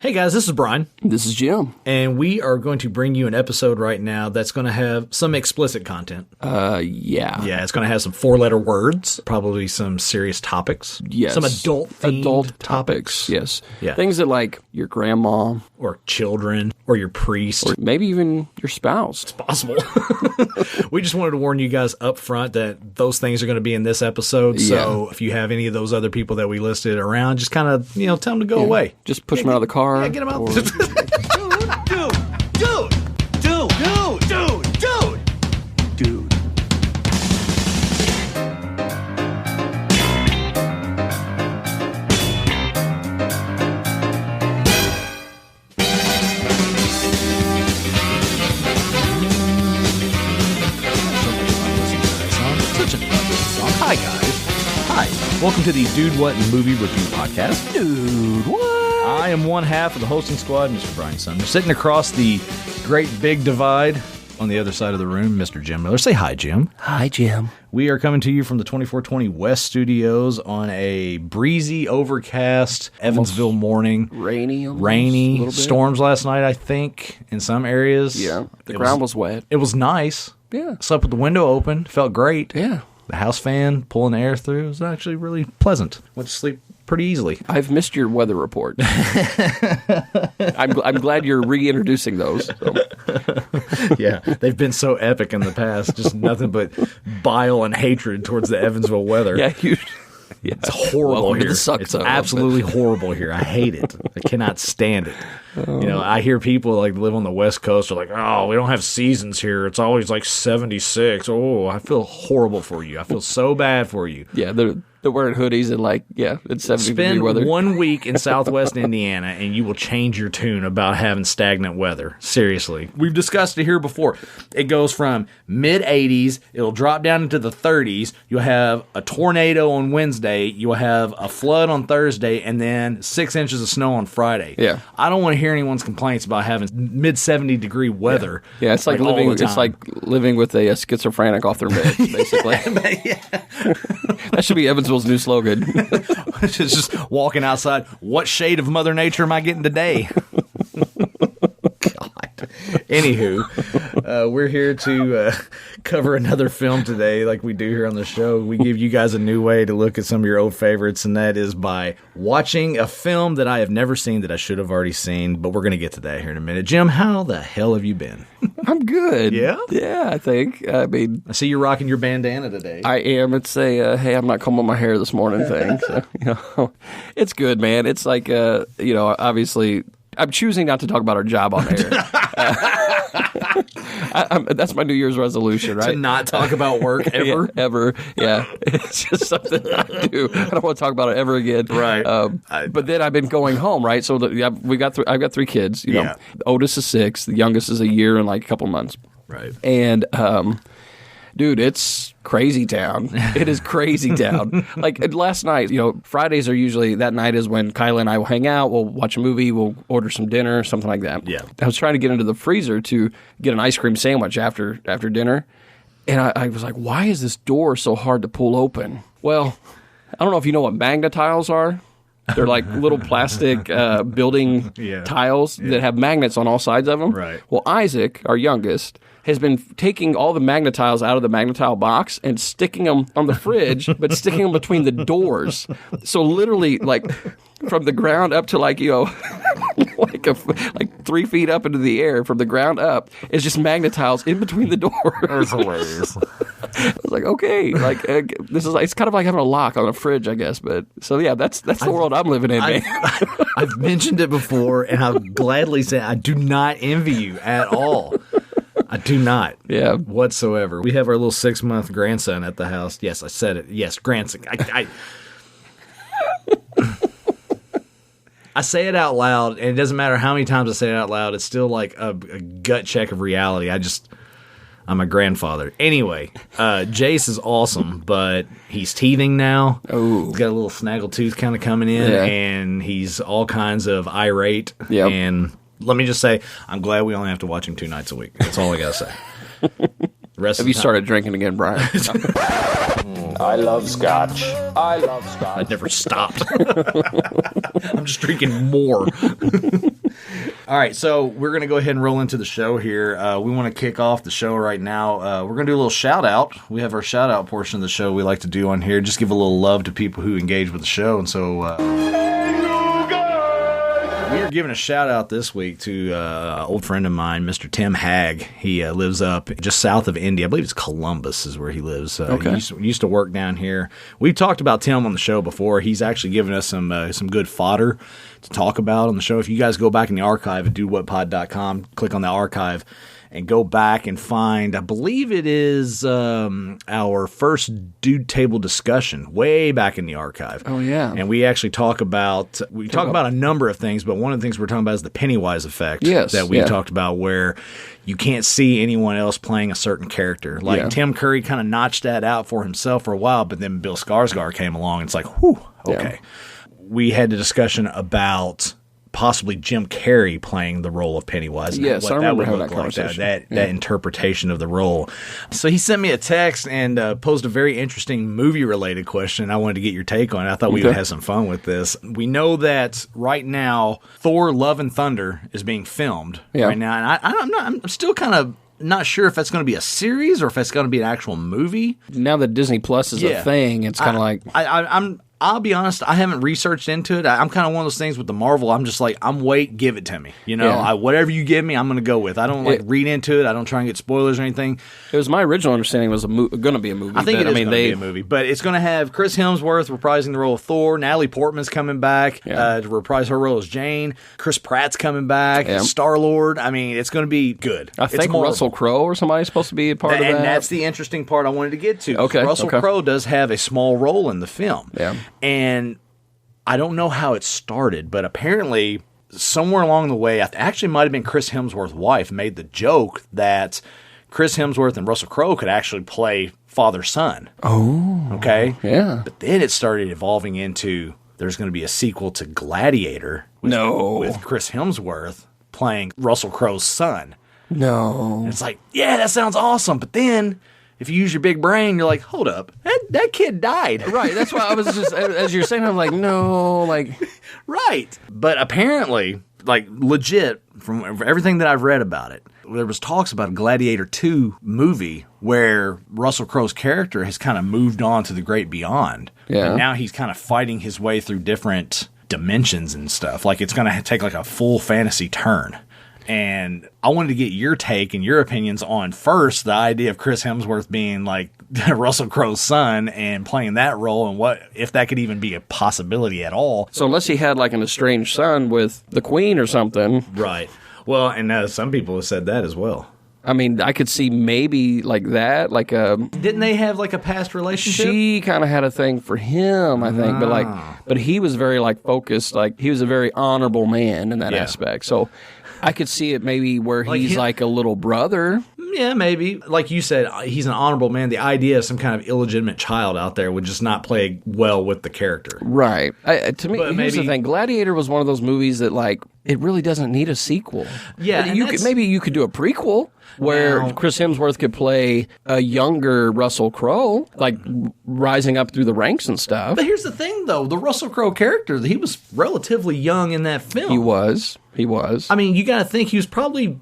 Hey guys, this is Brian. This is Jim. And we are going to bring you an episode right now that's going to have some explicit content. Yeah. Yeah, it's going to have some four-letter words, probably some serious topics. Yes. Some adult topics. Yes. Yeah. Things that like your grandma. Or children. Or your priest. Or maybe even your spouse. It's possible. We just wanted to warn you guys up front that those things are going to be in this episode. So if you have any of those other people that we listed around, just kind of, tell them to go away. Just push them out of the car. Yeah, get them out. Dude. Hi, guys. Hi. Welcome to the Dude What Movie Review Podcast. Dude, what? I am one half of the hosting squad, Mr. Brian Sumner. Sitting across the great big divide on the other side of the room, Mr. Jim Miller. Say hi, Jim. Hi, Jim. We are coming to you from the 2420 West Studios on a breezy, overcast Evansville morning. Rainy. Almost, Rainy. a little bit. Storms last night, I think, in some areas. Yeah. The ground was wet. It was nice. Yeah. Slept with the window open. Felt great. Yeah. The house fan pulling the air through was actually really pleasant. Went to sleep pretty easily. I've missed your weather report. I'm glad you're reintroducing those. So. Yeah, they've been so epic in the past. Just nothing but bile and hatred towards the Evansville weather. Yeah, it's horrible Welcome here. To the suck it's zone, absolutely horrible here. I hate it. I cannot stand it. I hear people like live on the West Coast are like, oh, we don't have seasons here. It's always like 76. Oh, I feel horrible for you. I feel so bad for you. Yeah, they're wearing hoodies and it's 70-degree weather. Spend 1 week in Southwest Indiana and you will change your tune about having stagnant weather. Seriously. We've discussed it here before. It goes from mid-80s, it'll drop down into the 30s, you'll have a tornado on Wednesday, you'll have a flood on Thursday, and then 6 inches of snow on Friday. Yeah. I don't want to hear anyone's complaints about having mid-70-degree weather. Yeah, it's like living with a schizophrenic off their meds, basically. That should be Evansville's new slogan. It's just walking outside. What shade of Mother Nature am I getting today? God. Anywho, we're here to cover another film today like we do here on the show. We give you guys a new way to look at some of your old favorites, and that is by watching a film that I have never seen that I should have already seen, but we're going to get to that here in a minute. Jim, how the hell have you been? I'm good. Yeah? Yeah, I think. I mean, I see you're rocking your bandana today. I am. It's a, hey, I'm not combing my hair this morning thing. So, it's good, man. It's like, obviously, I'm choosing not to talk about our job on air. That's my New Year's resolution, right? To not talk about work ever? Yeah, ever. Yeah. It's just something I do. I don't want to talk about it ever again. Right. But then I've been going home, right? So I've got three kids. You know, the oldest is 6. The youngest is a year and like a couple months. Right. And, dude, it's crazy town. It is crazy town. Like last night, Fridays are usually, that night is when Kyla and I will hang out. We'll watch a movie. We'll order some dinner, something like that. Yeah. I was trying to get into the freezer to get an ice cream sandwich after dinner. And I was like, why is this door so hard to pull open? Well, I don't know if you know what magnetiles are. They're like little plastic building tiles that have magnets on all sides of them. Right. Well, Isaac, our youngest, has been taking all the magnetiles out of the magnetile box and sticking them on the fridge, but sticking them between the doors. So literally, like, from the ground up to like 3 feet up into the air, from the ground up, is just magnetiles in between the doors. That's hilarious. I was like, okay, like this is like, it's kind of like having a lock on a fridge, I guess. But so yeah, that's the world I'm living in, man. I've mentioned it before, and I'll gladly say I do not envy you at all. I do not. Yeah. Whatsoever. We have our little 6-month grandson at the house. Yes, I said it. Yes, grandson. I say it out loud, and it doesn't matter how many times I say it out loud. It's still like a gut check of reality. I'm a grandfather. Anyway, Jace is awesome, but he's teething now. Oh. He's got a little snaggle tooth kind of coming in, and he's all kinds of irate. Yep. And let me just say, I'm glad we only have to watch him 2 nights a week. That's all I got to say. Have you started drinking again, Brian? I love scotch. I love scotch. I never stopped. I'm just drinking more. All right, so we're going to go ahead and roll into the show here. We want to kick off the show right now. We're going to do a little shout-out. We have our shout-out portion of the show we like to do on here. Just give a little love to people who engage with the show. And so we are giving a shout-out this week to an old friend of mine, Mr. Tim Hagg. He lives up just south of Indy. I believe it's Columbus is where he lives. Okay. He used to work down here. We've talked about Tim on the show before. He's actually given us some good fodder to talk about on the show. If you guys go back in the archive at dudewhatpod.com, click on the archive and go back and find, I believe it is our first Dude Table discussion way back in the archive. Oh, yeah. And we actually talk about a number of things, but one of the things we're talking about is the Pennywise effect that we talked about, where you can't see anyone else playing a certain character. Like Tim Curry kind of notched that out for himself for a while, but then Bill Skarsgård came along and it's like, whew, okay. Yeah. We had a discussion about possibly Jim Carrey playing the role of Pennywise. Yes, I remember having that conversation. That interpretation of the role. So he sent me a text and posed a very interesting movie-related question. I wanted to get your take on it. I thought we would have some fun with this. We know that right now, Thor: Love and Thunder is being filmed right now, and I'm still kind of not sure if that's going to be a series or if it's going to be an actual movie. Now that Disney Plus is a thing, it's kind of like... I'll be honest, I haven't researched into it. I'm kind of one of those things with the Marvel. I'm just like, give it to me. You know, whatever you give me, I'm going to go with. I don't read into it. I don't try and get spoilers or anything. It was my original understanding was going to be a movie. I think it is going to be a movie, but it's going to have Chris Hemsworth reprising the role of Thor. Natalie Portman's coming back to reprise her role as Jane. Chris Pratt's coming back as Star-Lord. I mean, it's going to be good. I think Russell Crowe or somebody's supposed to be a part of that. And that's the interesting part I wanted to get to. Okay. Russell Crowe does have a small role in the film. Yeah. And I don't know how it started, but apparently somewhere along the way, actually might have been Chris Hemsworth's wife made the joke that Chris Hemsworth and Russell Crowe could actually play father-son. Oh. Okay? Yeah. But then it started evolving into there's going to be a sequel to Gladiator with Chris Hemsworth playing Russell Crowe's son. No. And it's like, yeah, that sounds awesome. But then if you use your big brain, you're like, hold up, that kid died. Right. That's why I was just, as you're saying, I'm like, no, like. Right. But apparently, like legit, from everything that I've read about it, there was talks about a Gladiator 2 movie where Russell Crowe's character has kind of moved on to the great beyond. Yeah. And now he's kind of fighting his way through different dimensions and stuff. Like it's going to take like a full fantasy turn. And I wanted to get your take and your opinions on, first, the idea of Chris Hemsworth being like Russell Crowe's son and playing that role, and what if that could even be a possibility at all. So unless he had like an estranged son with the Queen or something. Right. Well, and some people have said that as well. I mean, I could see maybe like that, like a... Didn't they have like a past relationship? She kind of had a thing for him, I think, but he was very like focused, like he was a very honorable man in that aspect. So I could see it maybe where he's like a little brother. Yeah, maybe. Like you said, he's an honorable man. The idea of some kind of illegitimate child out there would just not play well with the character. Right. To me, here's the thing. Gladiator was one of those movies that, like, it really doesn't need a sequel. Yeah. Maybe you could do a prequel where Chris Hemsworth could play a younger Russell Crowe, like rising up through the ranks and stuff. But here's the thing, though. The Russell Crowe character, he was relatively young in that film. He was. I mean, you got to think he was probably,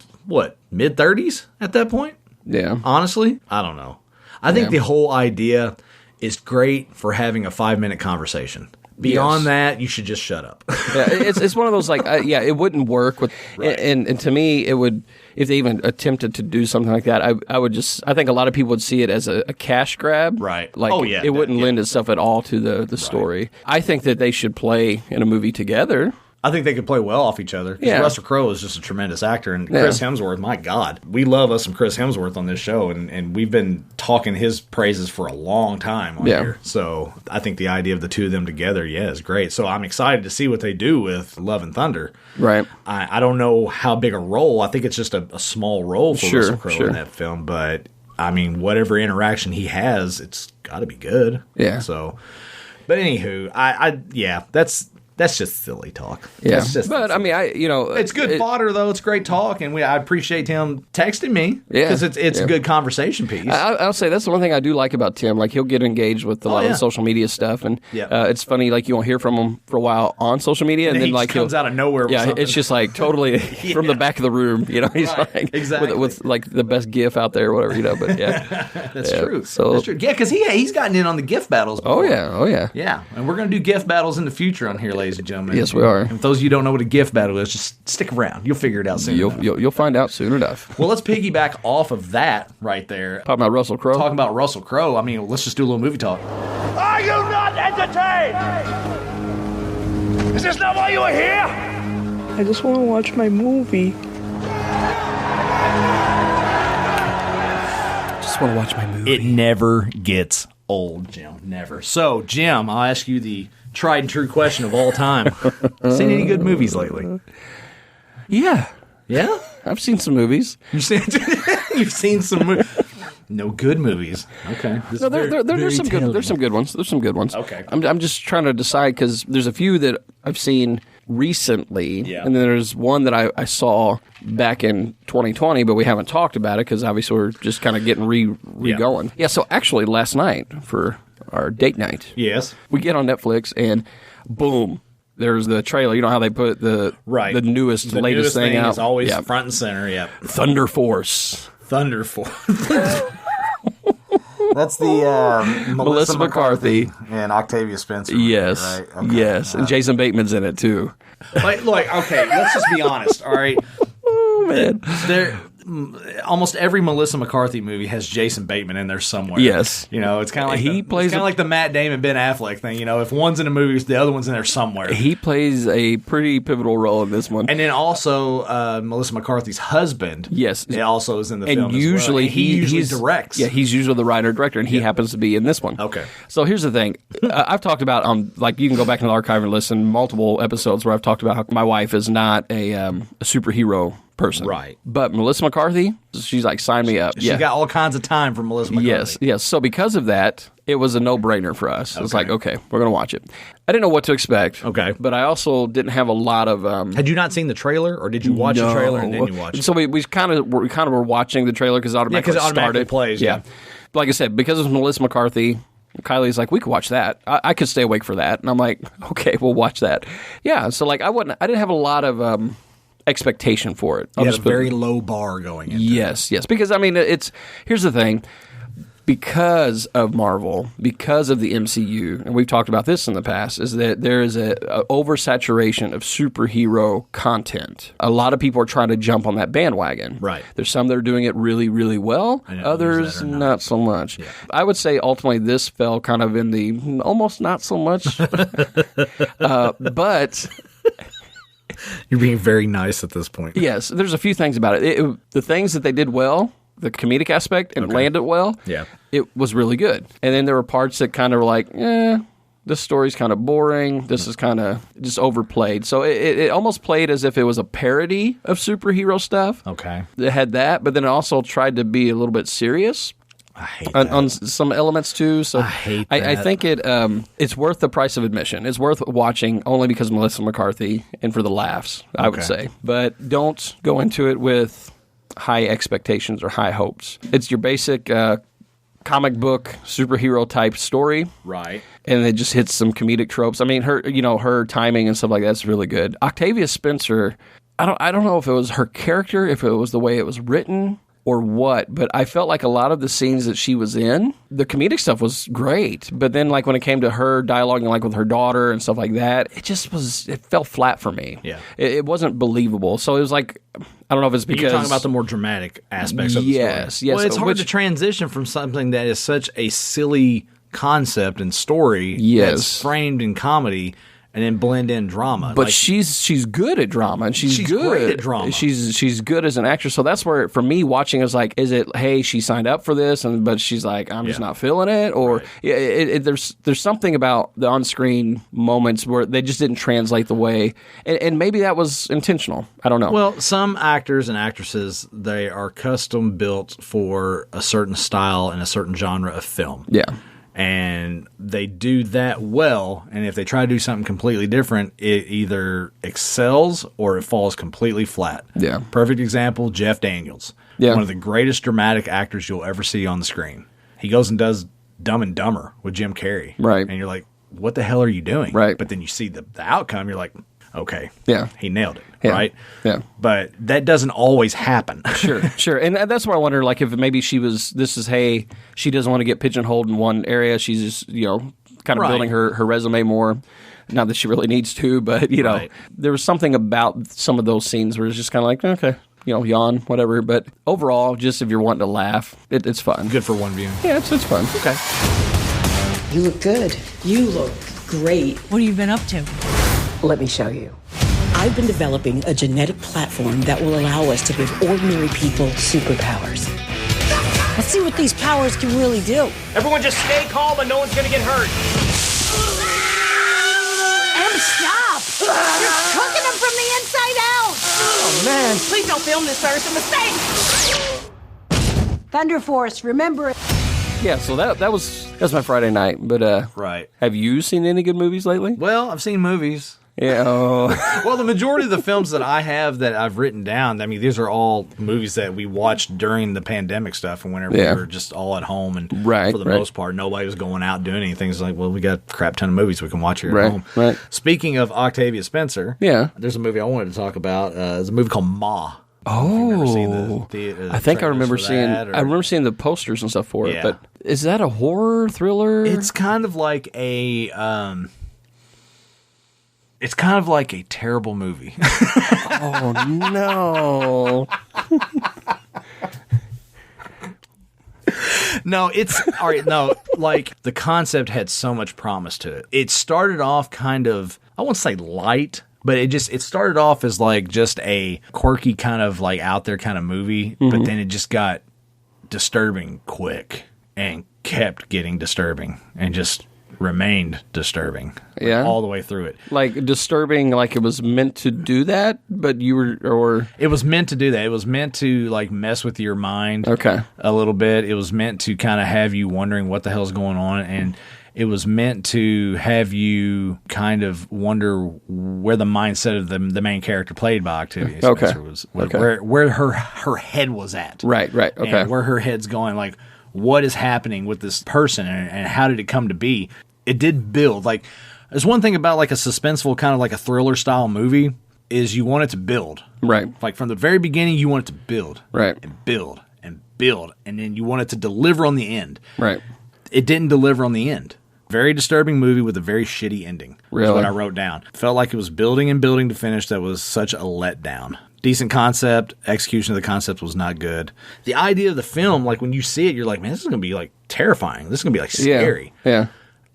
mid-30s at that point? Yeah. Honestly, I don't know. I think the whole idea is great for having a 5-minute conversation. Beyond that, you should just shut up. It's one of those, like, it wouldn't work with, and to me, it would, if they even attempted to do something like that, I think a lot of people would see it as a cash grab. Right. Like, it wouldn't lend itself at all to the story. I think that they should play in a movie together. I think they could play well off each other. Because Russell Crowe is just a tremendous actor. And Chris Hemsworth, my God. We love us some Chris Hemsworth on this show. And we've been talking his praises for a long time on here. So I think the idea of the two of them together, is great. So I'm excited to see what they do with Love and Thunder. Right. I don't know how big a role. I think it's just a small role for Russell Crowe in that film. But, I mean, whatever interaction he has, it's got to be good. Yeah. So, but anywho, that's... That's just silly talk. Yeah, That's just but I mean, it's good fodder though. It's great talk, and I appreciate him texting me because it's a good conversation piece. I'll say that's the one thing I do like about Tim. Like he'll get engaged with a lot of the social media stuff, and it's funny. Like you won't hear from him for a while on social media, and then he like comes out of nowhere. With something. It's just like totally from the back of the room. He's like exactly with like the best GIF out there, or whatever. But that's true. So that's true. Yeah, because he's gotten in on the GIF battles. Before. Oh yeah. And we're gonna do GIF battles in the future on here, ladies and gentlemen. Yes, we are. And if those of you don't know what a GIF battle is, just stick around. You'll figure it out soon. You'll find out soon enough. Well, let's piggyback off of that right there. Talking about Russell Crowe. Talking about Russell Crowe. I mean, let's just do a little movie talk. Are you not entertained? Is this not why you are here? I just want to watch my movie. Just want to watch my movie. It never gets old, Jim. Never. So, Jim, I'll ask you the tried and true question of all time. Seen any good movies lately? Yeah. Yeah? I've seen some movies. You've seen some movies. No good movies. Okay. No, there's some good. There's some good ones. There's some good ones. Okay. I'm just trying to decide because there's a few that I've seen recently, and then there's one that I saw back in 2020, but we haven't talked about it because obviously we're just kind of getting re-going. Yeah. So actually, last night for our date night, yes, we get on Netflix and boom. There's the trailer. You know how they put the latest thing out? Is always front and center. Yeah. Thunder Force. That's the Melissa McCarthy and Octavia Spencer. Yes, right? Okay. yes, and Jason Bateman's in it too. Like, okay, let's just be honest. All right, oh man, almost every Melissa McCarthy movie has Jason Bateman in there somewhere. Yes, it's kind of like like the Matt Damon Ben Affleck thing. If one's in a movie, the other one's in there somewhere. He plays a pretty pivotal role in this one. And then also Melissa McCarthy's husband. Yes, he also is in the film. And usually he usually directs. Yeah, he's usually the writer director, and he happens to be in this one. Okay. So here's the thing: I've talked about you can go back in the archive and listen multiple episodes where I've talked about how my wife is not a superhero person. Right. But Melissa McCarthy, she's like, sign me up. She got all kinds of time for Melissa McCarthy. Yes. So because of that, it was a no-brainer for us. It was like, okay, we're going to watch it. I didn't know what to expect. Okay. But I also didn't have a lot of... Had you not seen the trailer, or did you watch the trailer and then you watched it? So we kind of were watching the trailer because it automatically plays. Yeah. Like I said, because it was Melissa McCarthy... Kylie's like, we could watch that. I could stay awake for that. And I'm like, okay, we'll watch that. Yeah, so like I didn't have a lot of expectation for it. You had a very low bar going into it. Yes. Because I mean, here's the thing. Because of Marvel, because of the MCU, and we've talked about this in the past, is that there is a oversaturation of superhero content. A lot of people are trying to jump on that bandwagon. Right. There's some that are doing it really, really well. Others, not so much. Yeah. I would say ultimately this fell kind of in the almost not so much. But... You're being very nice at this point. Yes. There's a few things about it. The things that they did well... the comedic aspect and landed well, it was really good. And then there were parts that kind of were like, this story's kind of boring. This is kind of just overplayed. So it almost played as if it was a parody of superhero stuff. Okay. It had that, but then it also tried to be a little bit serious. I hate that. On some elements too. So I hate that. I think it's worth the price of admission. It's worth watching only because of Melissa McCarthy and for the laughs, I would say. But don't go into it with high expectations or high hopes. It's your basic comic book superhero type story, right? And it just hits some comedic tropes. I mean, her timing and stuff like that's really good. Octavia Spencer, I don't know if it was her character, if it was the way it was written or what, but I felt like a lot of the scenes that she was in, the comedic stuff was great, but then like when it came to her dialoguing like with her daughter and stuff like that, it fell flat for me. Yeah. It wasn't believable. So it was like, I don't know if it's because... You're talking about the more dramatic aspects of the story. Yes. Well, it's hard to transition from something that is such a silly concept and story that's framed in comedy and then blend in drama. But she's good at drama, and she's good. Great at drama. She's good as an actress. So that's where, for me, watching is like, is it, hey, she signed up for this, but she's like, I'm just not feeling it, or there's something about the on-screen moments where they just didn't translate the way, and maybe that was intentional. I don't know. Well, some actors and actresses, they are custom built for a certain style and a certain genre of film. Yeah. And they do that well, and if they try to do something completely different, it either excels or it falls completely flat. Yeah. Perfect example, Jeff Daniels. Yeah. One of the greatest dramatic actors you'll ever see on the screen. He goes and does Dumb and Dumber with Jim Carrey. Right. And you're like, what the hell are you doing? Right. But then you see the outcome, you're like, okay. Yeah. He nailed it. Yeah. Right? Yeah. But that doesn't always happen. Sure. And that's where I wonder, like, if maybe she doesn't want to get pigeonholed in one area. She's just, kind of Right. building her resume more. Not that she really needs to, but, Right. there was something about some of those scenes where it's just kind of like, okay, yawn, whatever. But overall, just if you're wanting to laugh, it's fun. Good for one viewing. Yeah, it's fun. Okay. You look good. You look great. What have you been up to? Let me show you. I've been developing a genetic platform that will allow us to give ordinary people superpowers. Let's see what these powers can really do. Everyone just stay calm and no one's gonna get hurt. Em, stop! You're cooking them from the inside out! Oh, man. Please don't film this, sir. It's a mistake. Thunder Force, remember it. Yeah, so that was my Friday night. But Right. have you seen any good movies lately? Well, I've seen movies. Yeah. Well, the majority of the films that I have that I've written down, I mean, these are all movies that we watched during the pandemic stuff and whenever Yeah. we were just all at home and Right, for the right. most part, nobody was going out doing anything. It's like, well, we got a crap ton of movies we can watch here Right, at home. right. Speaking of Octavia Spencer, Yeah. there's a movie I wanted to talk about. There's a movie called Ma. Oh, I think I remember seeing. I remember seeing the posters and stuff for it. Yeah. But is that a horror thriller? It's kind of like a. It's kind of like a terrible movie. Oh no! No, it's all right. No, like the concept had so much promise to it. It started off kind of, I won't say light, but it started off as like just a quirky kind of like out there kind of movie, but then it just got disturbing quick and kept getting disturbing and just remained disturbing. Like, Yeah? all the way through it. Like disturbing, like it was meant to do that, but you were, or It was meant to do that. It was meant to like mess with your mind Okay. a little bit. It was meant to kind of have you wondering what the hell's going on, and it was meant to have you kind of wonder where the mindset of the main character played by Octavia Okay. Spencer was, Okay. where her head was at. Right. Okay. And where her head's going, like what is happening with this person and how did it come to be? It did build. Like there's one thing about like a suspenseful kind of like a thriller style movie is you want it to build. Right. Like from the very beginning you want it to build. Right. And build and build. And then you want it to deliver on the end. Right. It didn't deliver on the end. Very disturbing movie with a very shitty ending. Really? Is what I wrote down. Felt like it was building and building to finish. That was such a letdown. Decent concept. Execution of the concept was not good. The idea of the film, like when you see it, you're like, man, this is going to be like terrifying. This is going to be like scary. Yeah.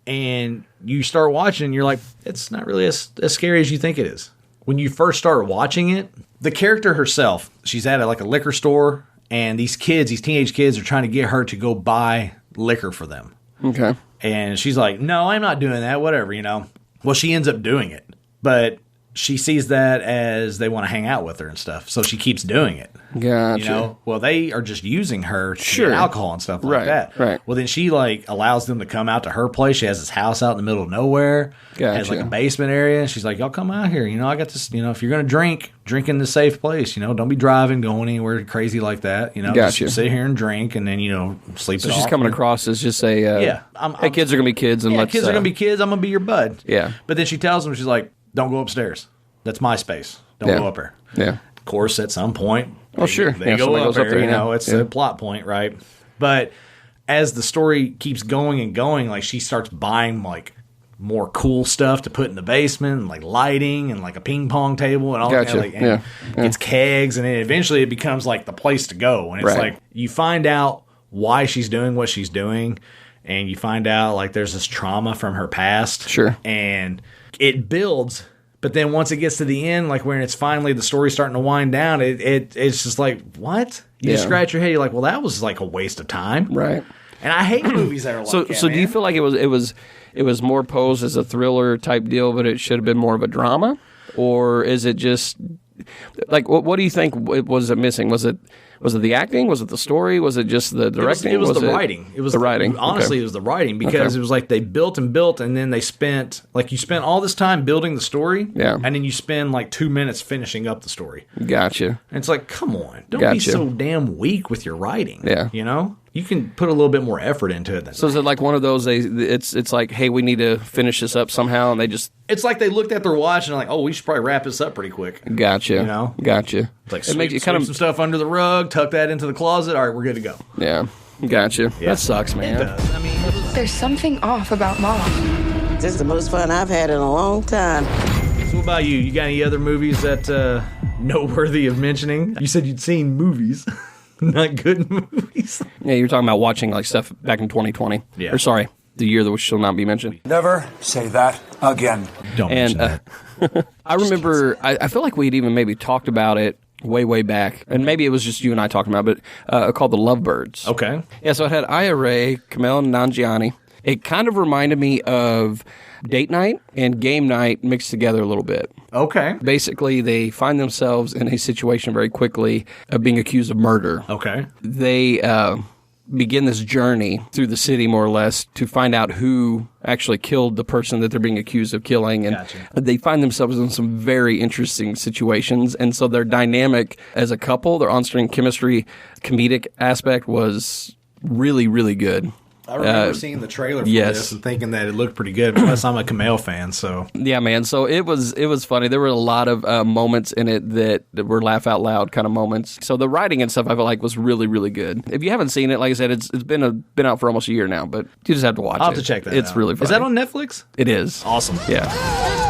And you start watching and you're like, it's not really as scary as you think it is. When you first start watching it, the character herself, she's at like a liquor store and these teenage kids are trying to get her to go buy liquor for them. Okay. And she's like, no, I'm not doing that, whatever, Well, she ends up doing it. But she sees that as they want to hang out with her and stuff. So she keeps doing it. Gotcha. Well, they are just using her to Sure. get alcohol and stuff like Right, that. right. Well, then she like allows them to come out to her place. She has this house out in the middle of nowhere. Has like a Gotcha. basement area. And she's like, y'all come out here. I got this, if you're going to drink in the safe place. Don't be driving, going anywhere crazy like that. Gotcha. Just sit here and drink and then, sleep So it she's off. coming across as just a Yeah. hey, kids are gonna be kids, and let's kids are going to be kids. I'm going to be your bud. Yeah. But then she tells them, she's like, don't go upstairs. That's my space. Don't Yeah. go up there. Yeah. Of course, at some point, sure. they Yeah, go somebody up goes up there. there, yeah. It's Yeah. a plot point, right? But as the story keeps going and going, like she starts buying like more cool stuff to put in the basement, and like lighting and like a ping pong table and all Gotcha. that. Yeah. It's kegs, and then eventually it becomes like the place to go. And it's Right. like you find out why she's doing what she's doing, and you find out like there's this trauma from her past. Sure. And it builds. But then once it gets to the end, like when it's finally the story's starting to wind down, it's just like, what? You just Yeah. scratch your head. You're like, well, that was like a waste of time. Right. And I hate movies that are like that. So do you man. feel like it was more posed as a thriller type deal, but it should have been more of a drama, or is it just like, what do you think was it missing? Was it the acting? Was it the story? Was it just the directing? It was the writing. It was the writing. Honestly, Okay. it was the writing because it was like they built and built, and then they spent you spent all this time building the story, Yeah. and then you spend like 2 minutes finishing up the story. Gotcha. And it's like, come on, don't be Gotcha. so damn weak with your writing. Yeah. You know, you can put a little bit more effort into it. Than So is it like one of those? It's like, hey, we need to finish this up somehow, and they just it's like they looked at their watch and they're like, oh, we should probably wrap this up pretty quick. gotcha. You know? Gotcha. It's like it makes you kind of some stuff under the rug, tuck that into the closet. All right, we're good to go. yeah. Gotcha. That sucks, man. It does. I mean, There's something off about Mom. This is the most fun I've had in a long time. so what about you? You got any other movies that noteworthy of mentioning? You said you'd seen movies, not good movies. Yeah, you were talking about watching like stuff back in 2020. Yeah. Or sorry, the year that which shall not be mentioned. Never say that again. Don't And mention that. I remember, I feel like we'd even maybe talked about it way back, and maybe it was just you and I talking about it, but called The Lovebirds. Okay. Yeah, so it had Aya Ray, Kumail Nanjiani. It kind of reminded me of Date Night and Game Night mixed together a little bit. Okay. Basically, they find themselves in a situation very quickly of being accused of murder. Okay. They begin this journey through the city, more or less, to find out who actually killed the person that they're being accused of killing. And Gotcha. they find themselves in some very interesting situations. And so their dynamic as a couple, their on-screen chemistry, comedic aspect was really, really good. I remember seeing the trailer for yes. this and thinking that it looked pretty good. Plus, I'm a Kumail fan, so Yeah, man. So it was funny. There were a lot of moments in it that were laugh out loud kind of moments. So the writing and stuff I felt like was really, really good. If you haven't seen it, like I said, it's been out for almost a year now, but you just have to watch it. I'll have to check that out. It's really funny. Is that on Netflix? It is. Awesome. Yeah.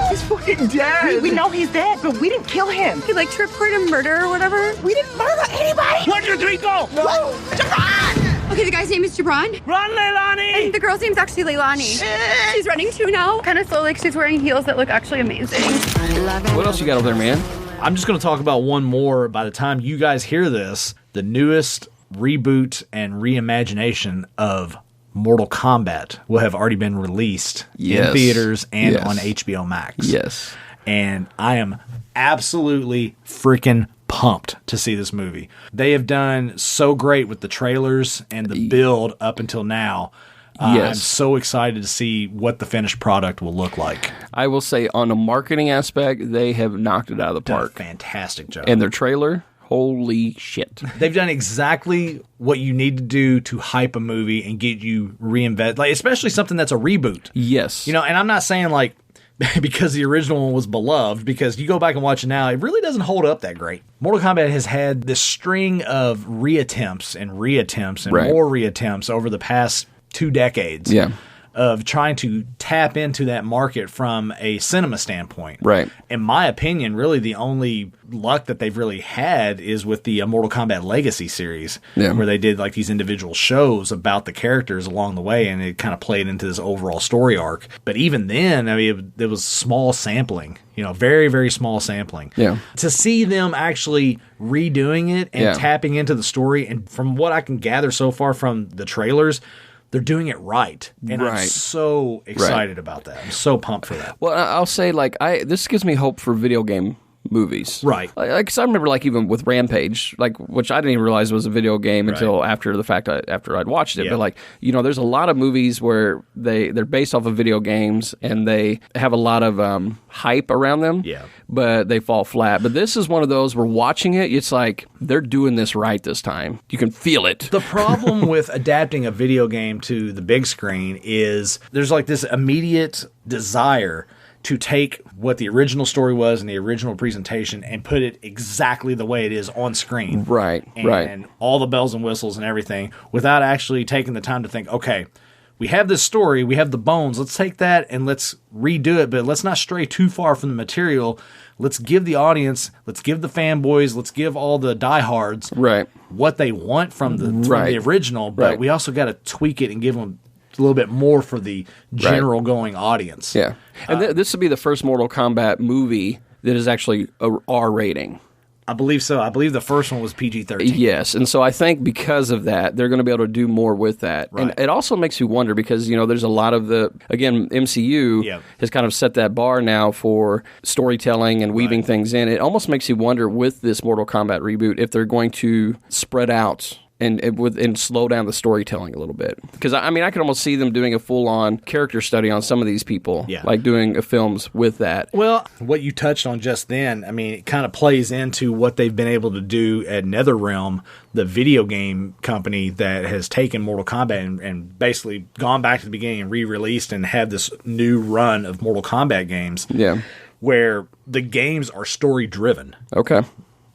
He's fucking dead. We know he's dead, but we didn't kill him. He liked to report a murder or whatever. We didn't murder anybody. 1, 2, 3, go. No. Okay, the guy's name is Jabron. Run, Leilani. And the girl's name's actually Leilani. She's running too now. Kind of slow, like she's wearing heels that look actually amazing. What else you got over there, man? I'm just going to talk about one more by the time you guys hear this. The newest reboot and reimagination of Mortal Kombat will have already been released Yes. in theaters and Yes. on HBO Max. Yes. And I am absolutely freaking pumped to see this movie. They have done so great with the trailers and the build up until now. I'm Yes. so excited to see what the finished product will look like. I will say on a marketing aspect, they have knocked it out of the Done a park. fantastic job. And their trailer, holy shit. They've done exactly what you need to do to hype a movie and get you reinvest, like especially something that's a reboot. Yes. You know, and I'm not saying like because the original one was beloved, because you go back and watch it now, it really doesn't hold up that great. Mortal Kombat has had this string of reattempts and Right. more reattempts over the past 2 decades. Yeah. Of trying to tap into that market from a cinema standpoint. Right. In my opinion, really the only luck that they've really had is with the Mortal Kombat Legacy series, Yeah. where they did like these individual shows about the characters along the way, and it kind of played into this overall story arc. But even then, I mean, it was small sampling, you know, very, very small sampling. Yeah. To see them actually redoing it and Yeah. tapping into the story, and from what I can gather so far from the trailers, they're doing it right. And I'm Right. so excited about that. I'm so pumped for that. Well, I'll say, like, this gives me hope for video game movies. Right. Like, 'cause I remember, like, even with Rampage, like, which I didn't even realize was a video game until after the fact, after I'd watched it. Yeah. But, like, you know, there's a lot of movies where they're based off of video games and they have a lot of hype around them. Yeah. But they fall flat. But this is one of those where watching it, it's like, they're doing this right this time. You can feel it. The problem with adapting a video game to the big screen is there's like this immediate desire to take what the original story was and the original presentation and put it exactly the way it is on screen. Right, and right. all the bells and whistles and everything without actually taking the time to think, okay, we have this story, we have the bones, let's take that and let's redo it, but let's not stray too far from the material. Let's give the audience, let's give the fanboys, let's give all the diehards Right. what they want from the Right. original, but Right. we also got to tweak it and give them a little bit more for the general going audience. Yeah. And this would be the first Mortal Kombat movie that is actually a R rating. I believe so. I believe the first one was PG-13. Yes, and so I think because of that, they're going to be able to do more with that. Right. And it also makes you wonder because, there's a lot of again, MCU has kind of set that bar now for storytelling and weaving things in. It almost makes you wonder with this Mortal Kombat reboot if they're going to spread out and slow down the storytelling a little bit. Because, I can almost see them doing a full-on character study on some of these people, like doing films with that. Well, what you touched on just then, it kind of plays into what they've been able to do at NetherRealm, the video game company that has taken Mortal Kombat and basically gone back to the beginning and re-released and had this new run of Mortal Kombat games. Yeah. Where the games are story-driven. Okay.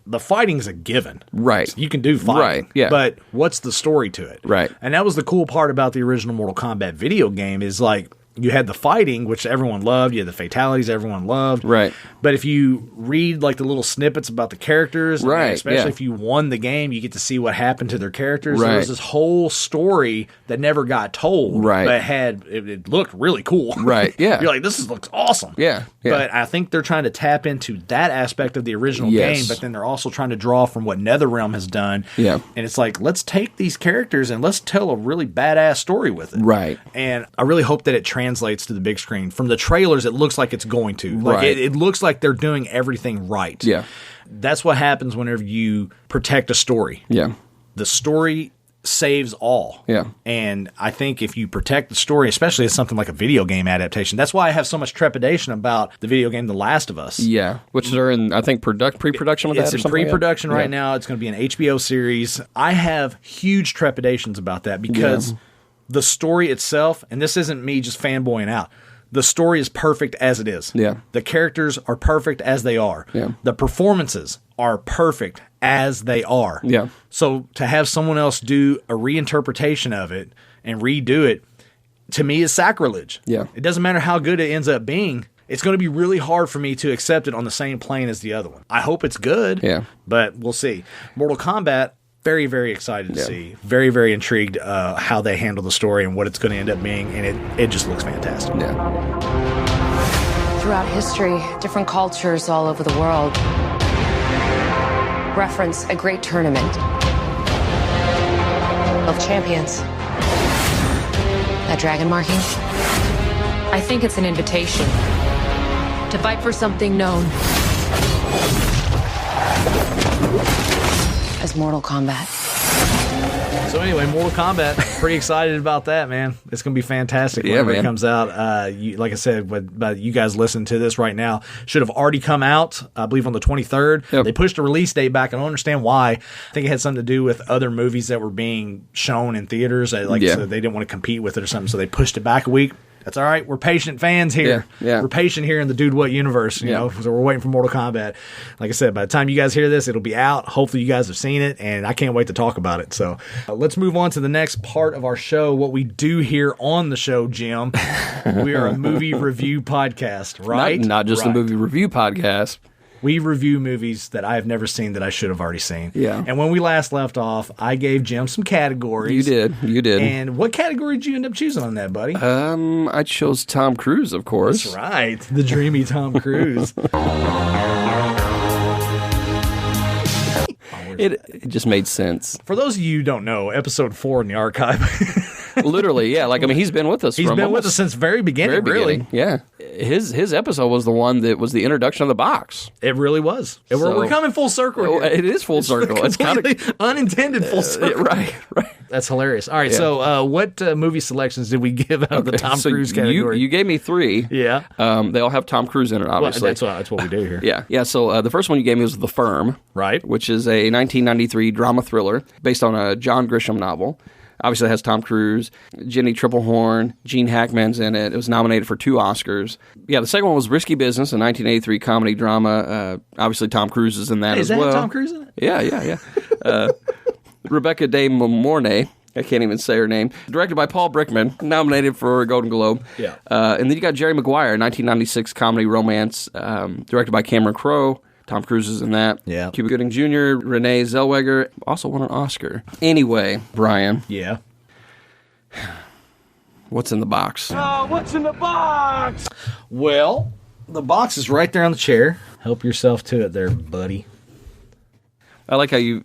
The fighting's a given. Right. You can do fighting. Right, yeah. But what's the story to it? Right. And that was the cool part about the original Mortal Kombat video game is like you had the fighting, which everyone loved. You had the fatalities everyone loved. Right. But if you read like the little snippets about the characters, right, especially if you won the game, you get to see what happened to their characters. Right. There was this whole story that never got told. Right. But it looked really cool. Right. Yeah. You're like, this looks awesome. Yeah. But I think they're trying to tap into that aspect of the original game, but then they're also trying to draw from what NetherRealm has done. Yeah. And it's like, let's take these characters and let's tell a really badass story with it. Right. And I really hope that it translates to the big screen. From the trailers, it looks like it's going to. Like right. It looks like they're doing everything right. Yeah. That's what happens whenever you protect a story. Yeah. The story saves all. Yeah. And I think if you protect the story, especially as something like a video game adaptation, that's why I have so much trepidation about the video game The Last of Us. Yeah. Which they're in, I think, pre-production with that or something? It's in pre-production right now. It's going to be an HBO series. I have huge trepidations about that because the story itself, and this isn't me just fanboying out, the story is perfect as it is. Yeah. The characters are perfect as they are. Yeah. The performances are perfect as they are. Yeah. So to have someone else do a reinterpretation of it and redo it, to me, is sacrilege. Yeah. It doesn't matter how good it ends up being. It's going to be really hard for me to accept it on the same plane as the other one. I hope it's good, but we'll see. Mortal Kombat, very, very excited to see. Very, very intrigued how they handle the story and what it's going to end up being, and it just looks fantastic. Yeah. Throughout history, different cultures all over the world reference a great tournament of champions. That dragon marking? I think it's an invitation to fight for something known as Mortal Kombat. So anyway, Mortal Kombat, pretty excited about that, man. It's going to be fantastic whenever it comes out. Like I said, but you guys listen to this right now, should have already come out, I believe, on the 23rd. Yep. They pushed the release date back. I don't understand why. I think it had something to do with other movies that were being shown in theaters. So they didn't want to compete with it or something, so they pushed it back a week. That's all right. We're patient fans here. Yeah. We're patient here in the Dude What universe, you know, so we're waiting for Mortal Kombat. Like I said, by the time you guys hear this, it'll be out. Hopefully you guys have seen it, and I can't wait to talk about it. So let's move on to the next part of our show, what we do here on the show, Jim. We are a movie review podcast, right? Not just a movie review podcast. We review movies that I have never seen that I should have already seen. Yeah. And when we last left off, I gave Jim some categories. You did. And what category did you end up choosing on that, buddy? I chose Tom Cruise, of course. That's right. The dreamy Tom Cruise. It just made sense. For those of you who don't know, episode 4 in the archive. Literally, yeah. Like, I mean, he's been with us. He's been with us since very beginning, really. Yeah. His episode was the one that was the introduction of the box. It really was. We're coming full circle here. It is full circle. It's kind of unintended full circle. Right. That's hilarious. All right, so what movie selections did we give out of the Tom Cruise category? You gave me 3. Yeah. They all have Tom Cruise in it, obviously. Well, that's what we do here. Yeah. So the first one you gave me was The Firm. Right. Which is a 1993 drama thriller based on a John Grisham novel. Obviously, it has Tom Cruise, Jenny Triplehorn, Gene Hackman's in it. It was nominated for 2 Oscars. Yeah, the second one was Risky Business, a 1983 comedy drama. Obviously, Tom Cruise is in that as well. Is that Tom Cruise in it? Yeah. Rebecca De Mornay, I can't even say her name. Directed by Paul Brickman, nominated for a Golden Globe. Yeah. And then you got Jerry Maguire, 1996 comedy romance, directed by Cameron Crowe. Tom Cruise is in that. Yeah. Cuba Gooding Jr., Renee Zellweger also won an Oscar. Anyway, Brian. Yeah. What's in the box? Oh, what's in the box? Well, the box is right there on the chair. Help yourself to it there, buddy. I like how you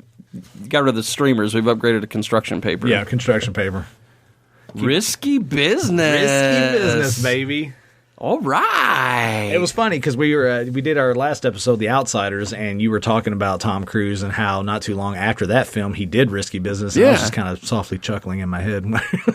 got rid of the streamers. We've upgraded to construction paper. Yeah, construction paper. Risky business. Risky business, baby. All right. It was funny because we did our last episode, The Outsiders, and you were talking about Tom Cruise and how not too long after that film he did Risky Business. And I was just kind of softly chuckling in my head.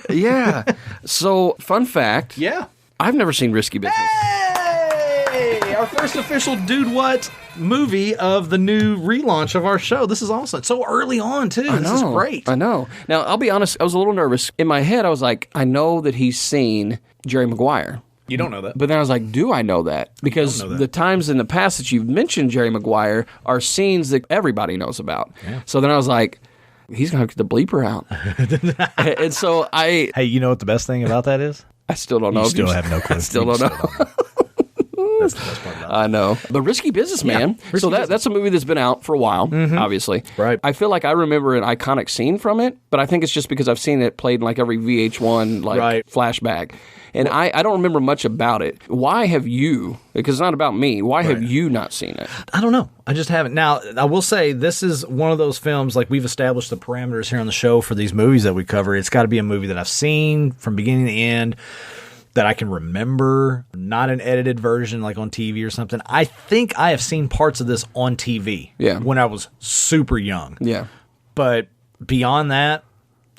Yeah. So, fun fact. Yeah. I've never seen Risky Business. Hey! Our first official Dude What movie of the new relaunch of our show. This is awesome. So early on, too. This is great. I know. Now, I'll be honest. I was a little nervous. In my head, I was like, I know that he's seen Jerry Maguire. You don't know that. But then I was like, do I know that? Because the times in the past that you've mentioned Jerry Maguire are scenes that everybody knows about. Yeah. So then I was like, he's going to have to get the bleeper out. And so I... Hey, you know what the best thing about that is? I still don't know. You still have no clue. I still don't know. That's the best part about it. I know. But Risky Business, man. Yeah, so that's a movie that's been out for a while, obviously. Right. I feel like I remember an iconic scene from it, but I think it's just because I've seen it played in like every VH1 flashback. And I don't remember much about it. Why have you, because it's not about me, why have you not seen it? I don't know. I just haven't. Now, I will say this is one of those films, like we've established the parameters here on the show for these movies that we cover. It's got to be a movie that I've seen from beginning to end, that I can remember, not an edited version like on TV or something. I think I have seen parts of this on TV when I was super young. Yeah. But beyond that,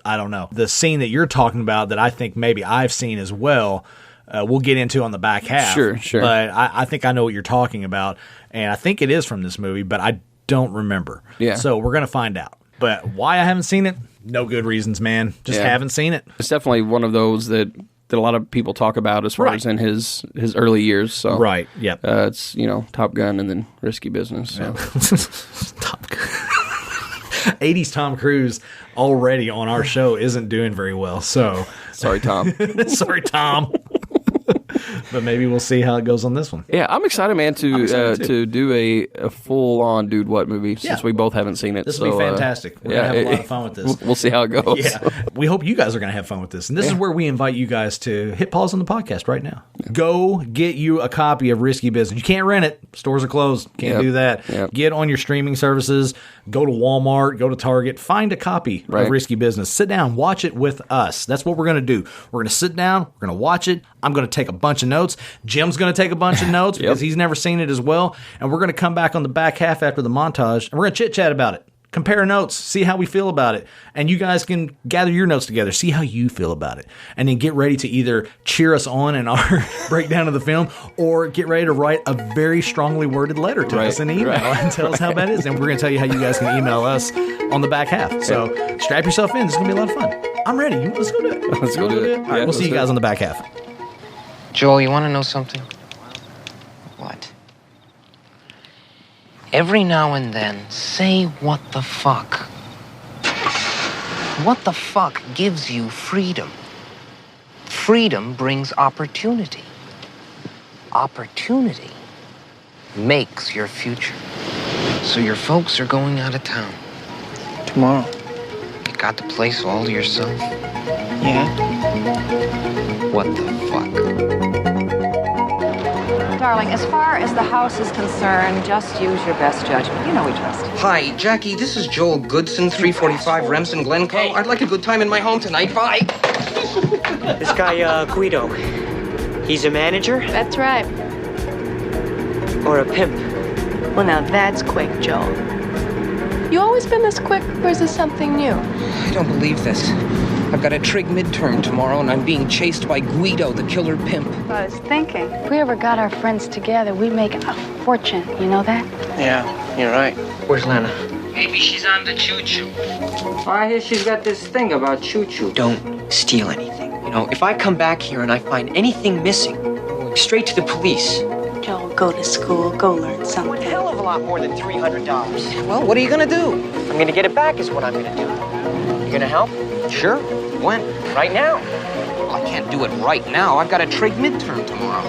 I don't know. The scene that you're talking about that I think maybe I've seen as well, we'll get into on the back half. Sure. But I think I know what you're talking about, and I think it is from this movie, but I don't remember. Yeah. So we're going to find out. But why I haven't seen it? No good reasons, man. Just haven't seen it. It's definitely one of those that a lot of people talk about as far as in his early years. So right, yep. It's Top Gun and then Risky Business. So. Top Gun. 80s Tom Cruise already on our show isn't doing very well. So sorry, Tom. Sorry, Tom. But maybe we'll see how it goes on this one. Yeah, I'm excited, man, to do a full-on Dude What movie since we both haven't seen it. This will be fantastic. We're going to have a lot of fun with this. We'll see how it goes. Yeah. We hope you guys are going to have fun with this. And this is where we invite you guys to hit pause on the podcast right now. Yeah. Go get you a copy of Risky Business. You can't rent it. Stores are closed. Can't do that. Yep. Get on your streaming services. Go to Walmart. Go to Target. Find a copy of Risky Business. Sit down. Watch it with us. That's what we're going to do. We're going to sit down. We're going to watch it. I'm going to take a bunch of notes. Jim's going to take a bunch of notes because he's never seen it as well. And we're going to come back on the back half after the montage, and we're going to chit-chat about it. Compare notes, see how we feel about it. And you guys can gather your notes together, see how you feel about it. And then get ready to either cheer us on in our breakdown of the film or get ready to write a very strongly worded letter to us in an email and tell us how bad it is. And we're going to tell you how you guys can email us on the back half. So strap yourself in. This is going to be a lot of fun. I'm ready. Let's go do it. Let's go do it. All right, we'll see you guys on the back half. Joel, you want to know something? What? Every now and then, say what the fuck. What the fuck gives you freedom? Freedom brings opportunity. Opportunity makes your future. So your folks are going out of town. Tomorrow. You got the place all to yourself? Yeah. What the fuck? Darling, as far as the house is concerned, just use your best judgment. You know we trust you. Hi, Jackie. This is Joel Goodson, 345 Remsen Glencoe. Hey. I'd like a good time in my home tonight. Bye. This guy, Guido. He's a manager? That's right. Or a pimp? Well, now that's quick, Joel. You always been this quick, or is this something new? I don't believe this. I've got a trig midterm tomorrow, and I'm being chased by Guido, the killer pimp. I was thinking, if we ever got our friends together, we'd make a fortune. You know that? Yeah, you're right. Where's Lana? Maybe she's on the choo-choo. I hear she's got this thing about choo-choo. Don't steal anything. You know, if I come back here and I find anything missing, straight to the police. Joel, go to school, go learn something. A hell of a lot more than $300. Well, what are you gonna do? I'm gonna get it back is what I'm gonna do. You gonna help? Sure. When? Right now. Well, I can't do it right now. I've got a trig midterm tomorrow.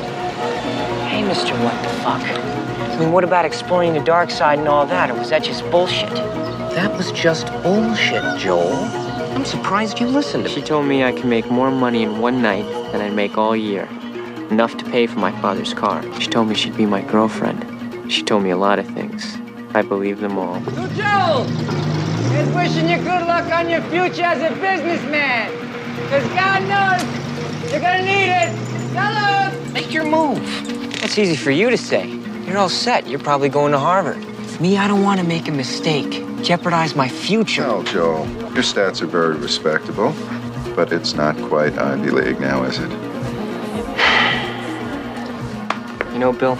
Hey, Mr. What the fuck? I mean, what about exploring the dark side and all that, or was that just bullshit? That was just bullshit, Joel. I'm surprised you listened to me. She told me I can make more money in one night than I'd make all year. Enough to pay for my father's car. She told me she'd be my girlfriend. She told me a lot of things. I believe them all. Joe! Here's wishing you good luck on your future as a businessman. Because God knows you're going to need it. Salute! Make your move. That's easy for you to say. You're all set. You're probably going to Harvard. Me, I don't want to make a mistake. Jeopardize my future. No, Joel. Your stats are very respectable, but it's not quite Ivy League now, is it? You know, Bill,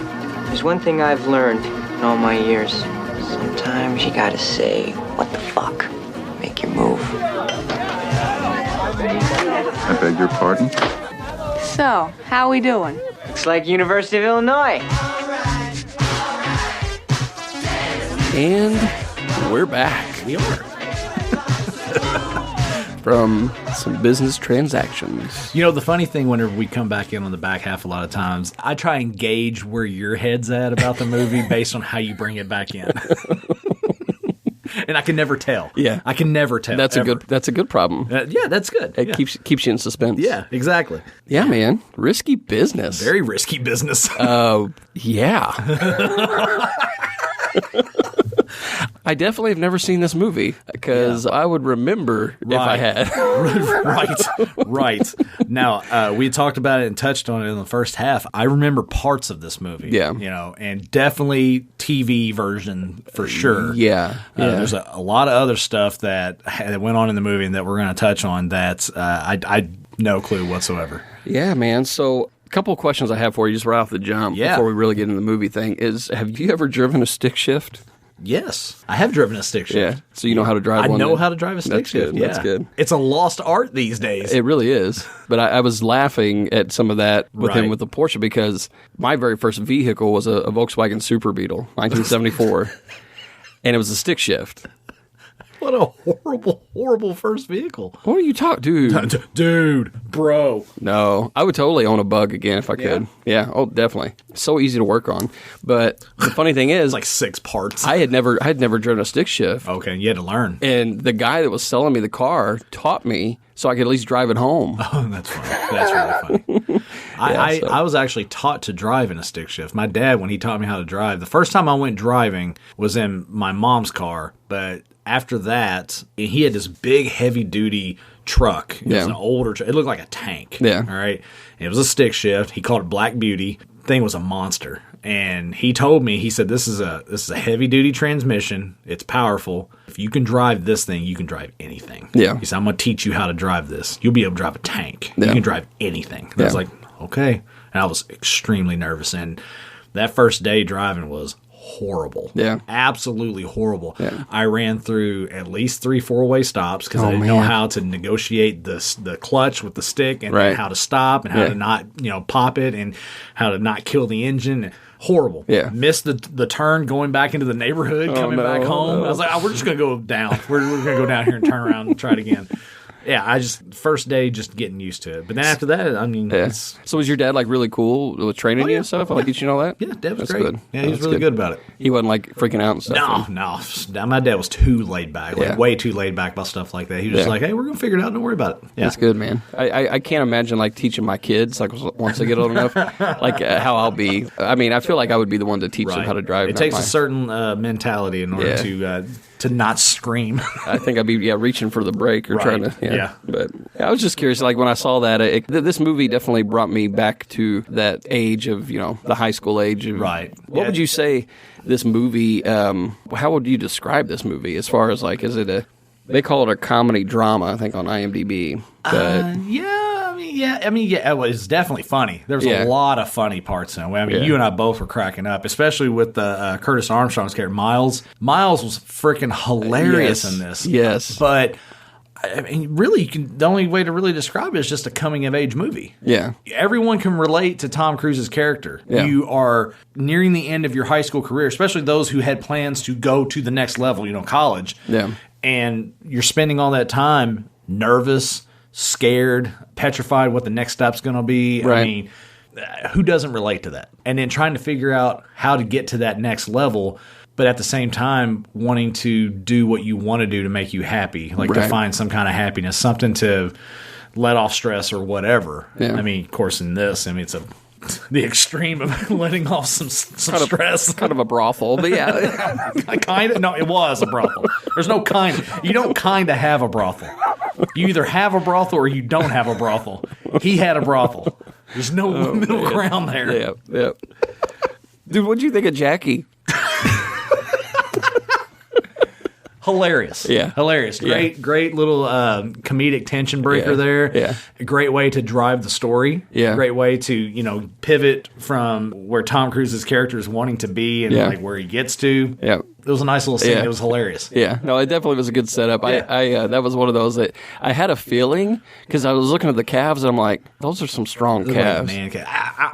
there's one thing I've learned in all my years. Sometimes you gotta say, what the fuck? Make your move. I beg your pardon? So, how we doing? Looks like University of Illinois. And we're back. We are. From some business transactions. You know, the funny thing, whenever we come back in on the back half, a lot of times, I try and gauge where your head's at about the movie based on how you bring it back in. And I can never tell. Yeah, I can never tell. That's ever. a good problem. Yeah, that's good. It keeps you in suspense. Yeah, exactly. Yeah, man, risky business. Very risky business. Yeah. I definitely have never seen this movie because I would remember if I had. Right. Now, we talked about it and touched on it in the first half. I remember parts of this movie. Yeah. You know, and definitely TV version for sure. Yeah. There's a lot of other stuff that went on in the movie and that we're going to touch on that I no clue whatsoever. Yeah, man. So a couple of questions I have for you just right off the jump before we really get into the movie thing is, have you ever driven a stick shift? Yes, I have driven a stick shift. Yeah, so you know how to drive one. I know how to drive a stick shift. That's good. It's a lost art these days. It really is. But I was laughing at some of that with him with the Porsche because my very first vehicle was a Volkswagen Super Beetle, 1974, and it was a stick shift. What a horrible, horrible first vehicle. What are you talking, dude? Dude, bro. No, I would totally own a Bug again if I could. Yeah, oh, definitely. So easy to work on. But the funny thing is, it's like 6 parts. I had never driven a stick shift. Okay, you had to learn. And the guy that was selling me the car taught me so I could at least drive it home. Oh, that's funny. That's really funny. I was actually taught to drive in a stick shift. My dad, when he taught me how to drive, the first time I went driving was in my mom's car, but after that, he had this big, heavy-duty truck. It was an older truck. It looked like a tank. Yeah. All right? And it was a stick shift. He called it Black Beauty. Thing was a monster. And he told me, he said, this is a heavy-duty transmission. It's powerful. If you can drive this thing, you can drive anything. Yeah. He said, I'm going to teach you how to drive this. You'll be able to drive a tank. Yeah. You can drive anything. And I was like, okay. And I was extremely nervous. And that first day driving was horrible. Yeah. Absolutely horrible. Yeah. I ran through at least 3 4-way stops because I didn't know how to negotiate the clutch with the stick and how to stop and how to not, pop it and how to not kill the engine. Horrible. Yeah. Missed the turn going back into the neighborhood, coming back home. I was like, we're just going to go down. We're going to go down here and turn around and try it again. Yeah, first day just getting used to it. But then after that, I mean, So was your dad like really cool with training you and stuff? Like teaching you all that? Yeah, Dad was That's great. Good. Yeah, he was really good about it. He wasn't like freaking out and stuff. No. My dad was too laid back, way too laid back about stuff like that. He was just like, hey, we're going to figure it out. Don't worry about it. Yeah. That's good, man. I can't imagine like teaching my kids, like once they get old enough, like how I'll be. I mean, I feel like I would be the one to teach them how to drive. It takes a certain mentality in order to not scream. I think I'd be reaching for the brake or trying to. But I was just curious. Like when I saw that, this movie definitely brought me back to that age of the high school age. Of, What would you say this movie? How would you describe this movie as far as like, is it a? They call it a comedy drama, I think, on IMDb. But it was definitely funny. There was a lot of funny parts in it. I mean, you and I both were cracking up, especially with the Curtis Armstrong's character, Miles. Miles was freaking hilarious in this. Yes. But, I mean, really, the only way to really describe it is just a coming-of-age movie. Yeah. Everyone can relate to Tom Cruise's character. Yeah. You are nearing the end of your high school career, especially those who had plans to go to the next level, college. Yeah. And you're spending all that time nervous, scared, petrified what the next step's going to be. Right. I mean, who doesn't relate to that? And then trying to figure out how to get to that next level, but at the same time wanting to do what you want to do to make you happy, like to find some kind of happiness, something to let off stress or whatever. Yeah. I mean, of course, in this, it's a the extreme of letting off some stress. Kind of a brothel, but yeah. Kind of. No, it was a brothel. There's no kind. You don't kind of have a brothel. You either have a brothel or you don't have a brothel. He had a brothel. There's no middle ground there. Yeah. Dude, what'd you think of Jackie? Hilarious. Yeah. Hilarious. Great little comedic tension breaker there. Yeah. A great way to drive the story. Yeah. Great way to, pivot from where Tom Cruise's character is wanting to be and like where he gets to. Yeah. It was a nice little scene. Yeah. It was hilarious. Yeah. No, it definitely was a good setup. Yeah. I that was one of those that I had a feeling because I was looking at the calves and I'm like, those are some strong calves. Man,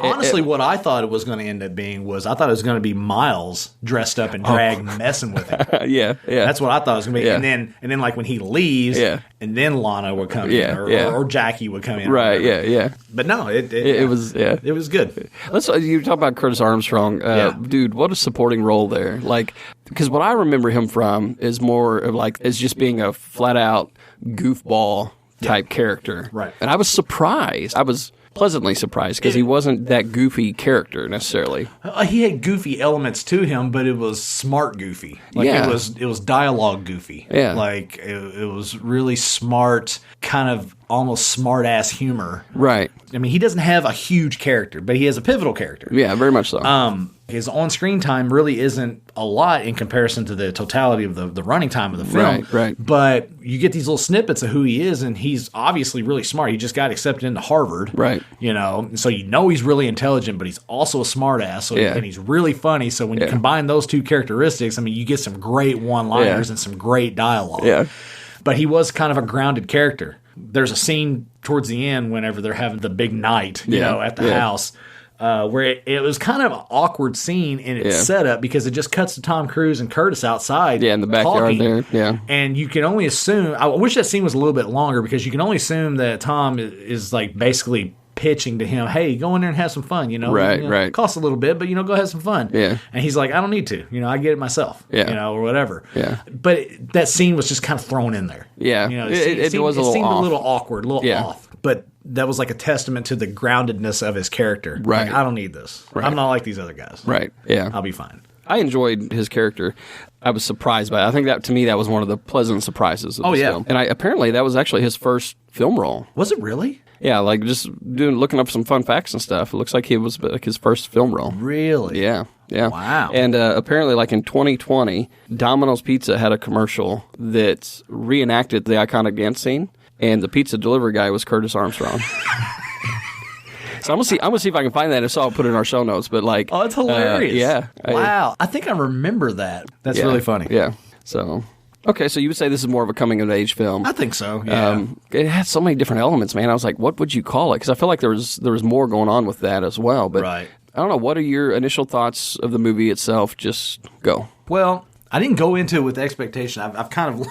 honestly, what I thought it was going to end up being was I thought it was going to be Miles dressed up in drag messing with it. Yeah. That's what I thought it was going to be. Yeah. And then like when he leaves, and then Lana would come in or Jackie would come in. Right. Yeah. But no, it was good. You talk about Curtis Armstrong, dude. What a supporting role there. Like, because what I remember him from is more of like as just being a flat out goofball type character. Right. And I was surprised. I was pleasantly surprised because he wasn't that goofy character necessarily. He had goofy elements to him, but it was smart goofy. Like it was dialogue goofy. Yeah. Like it was really smart, kind of almost smart ass humor. Right. I mean, he doesn't have a huge character, but he has a pivotal character. Yeah, very much so. His on-screen time really isn't a lot in comparison to the totality of the running time of the film. Right. But you get these little snippets of who he is, and he's obviously really smart. He just got accepted into Harvard. Right. So he's really intelligent, but he's also a smart ass. And he's really funny. So when you combine those two characteristics, I mean, you get some great one-liners and some great dialogue. Yeah. But he was kind of a grounded character. There's a scene towards the end whenever they're having the big night, at the house. Where it was kind of an awkward scene in its setup because it just cuts to Tom Cruise and Curtis outside. Yeah, in the backyard there. Yeah. And you can only assume, I wish that scene was a little bit longer because you can only assume that Tom is like basically pitching to him, hey, go in there and have some fun, Right. It costs a little bit, but, go have some fun. Yeah. And he's like, I don't need to. I get it myself. Yeah. Or whatever. Yeah. But that scene was just kind of thrown in there. Yeah. It was a little seemed off. a little awkward, a little off. But that was like a testament to the groundedness of his character. Right. Like, I don't need this. Right. I'm not like these other guys. Right. Yeah. I'll be fine. I enjoyed his character. I was surprised by it. I think that, to me, that was one of the pleasant surprises of this film. And apparently that was actually his first film role. Was it really? Yeah, like just looking up some fun facts and stuff. It looks like it was like his first film role. Really? Yeah. Wow. And apparently, like in 2020, Domino's Pizza had a commercial that reenacted the iconic dance scene, and the pizza delivery guy was Curtis Armstrong. So I'm gonna see if I can find that. If so, I'll put it in our show notes. But like, oh, it's hilarious. Yeah. Wow. I think I remember that. That's really funny. Yeah. So. Okay, so you would say this is more of a coming-of-age film. I think so, yeah. It had so many different elements, man. I was like, what would you call it? Because I feel like there was more going on with that as well. But right. I don't know. What are your initial thoughts of the movie itself? Just go. Well, I didn't go into it with expectation. I've kind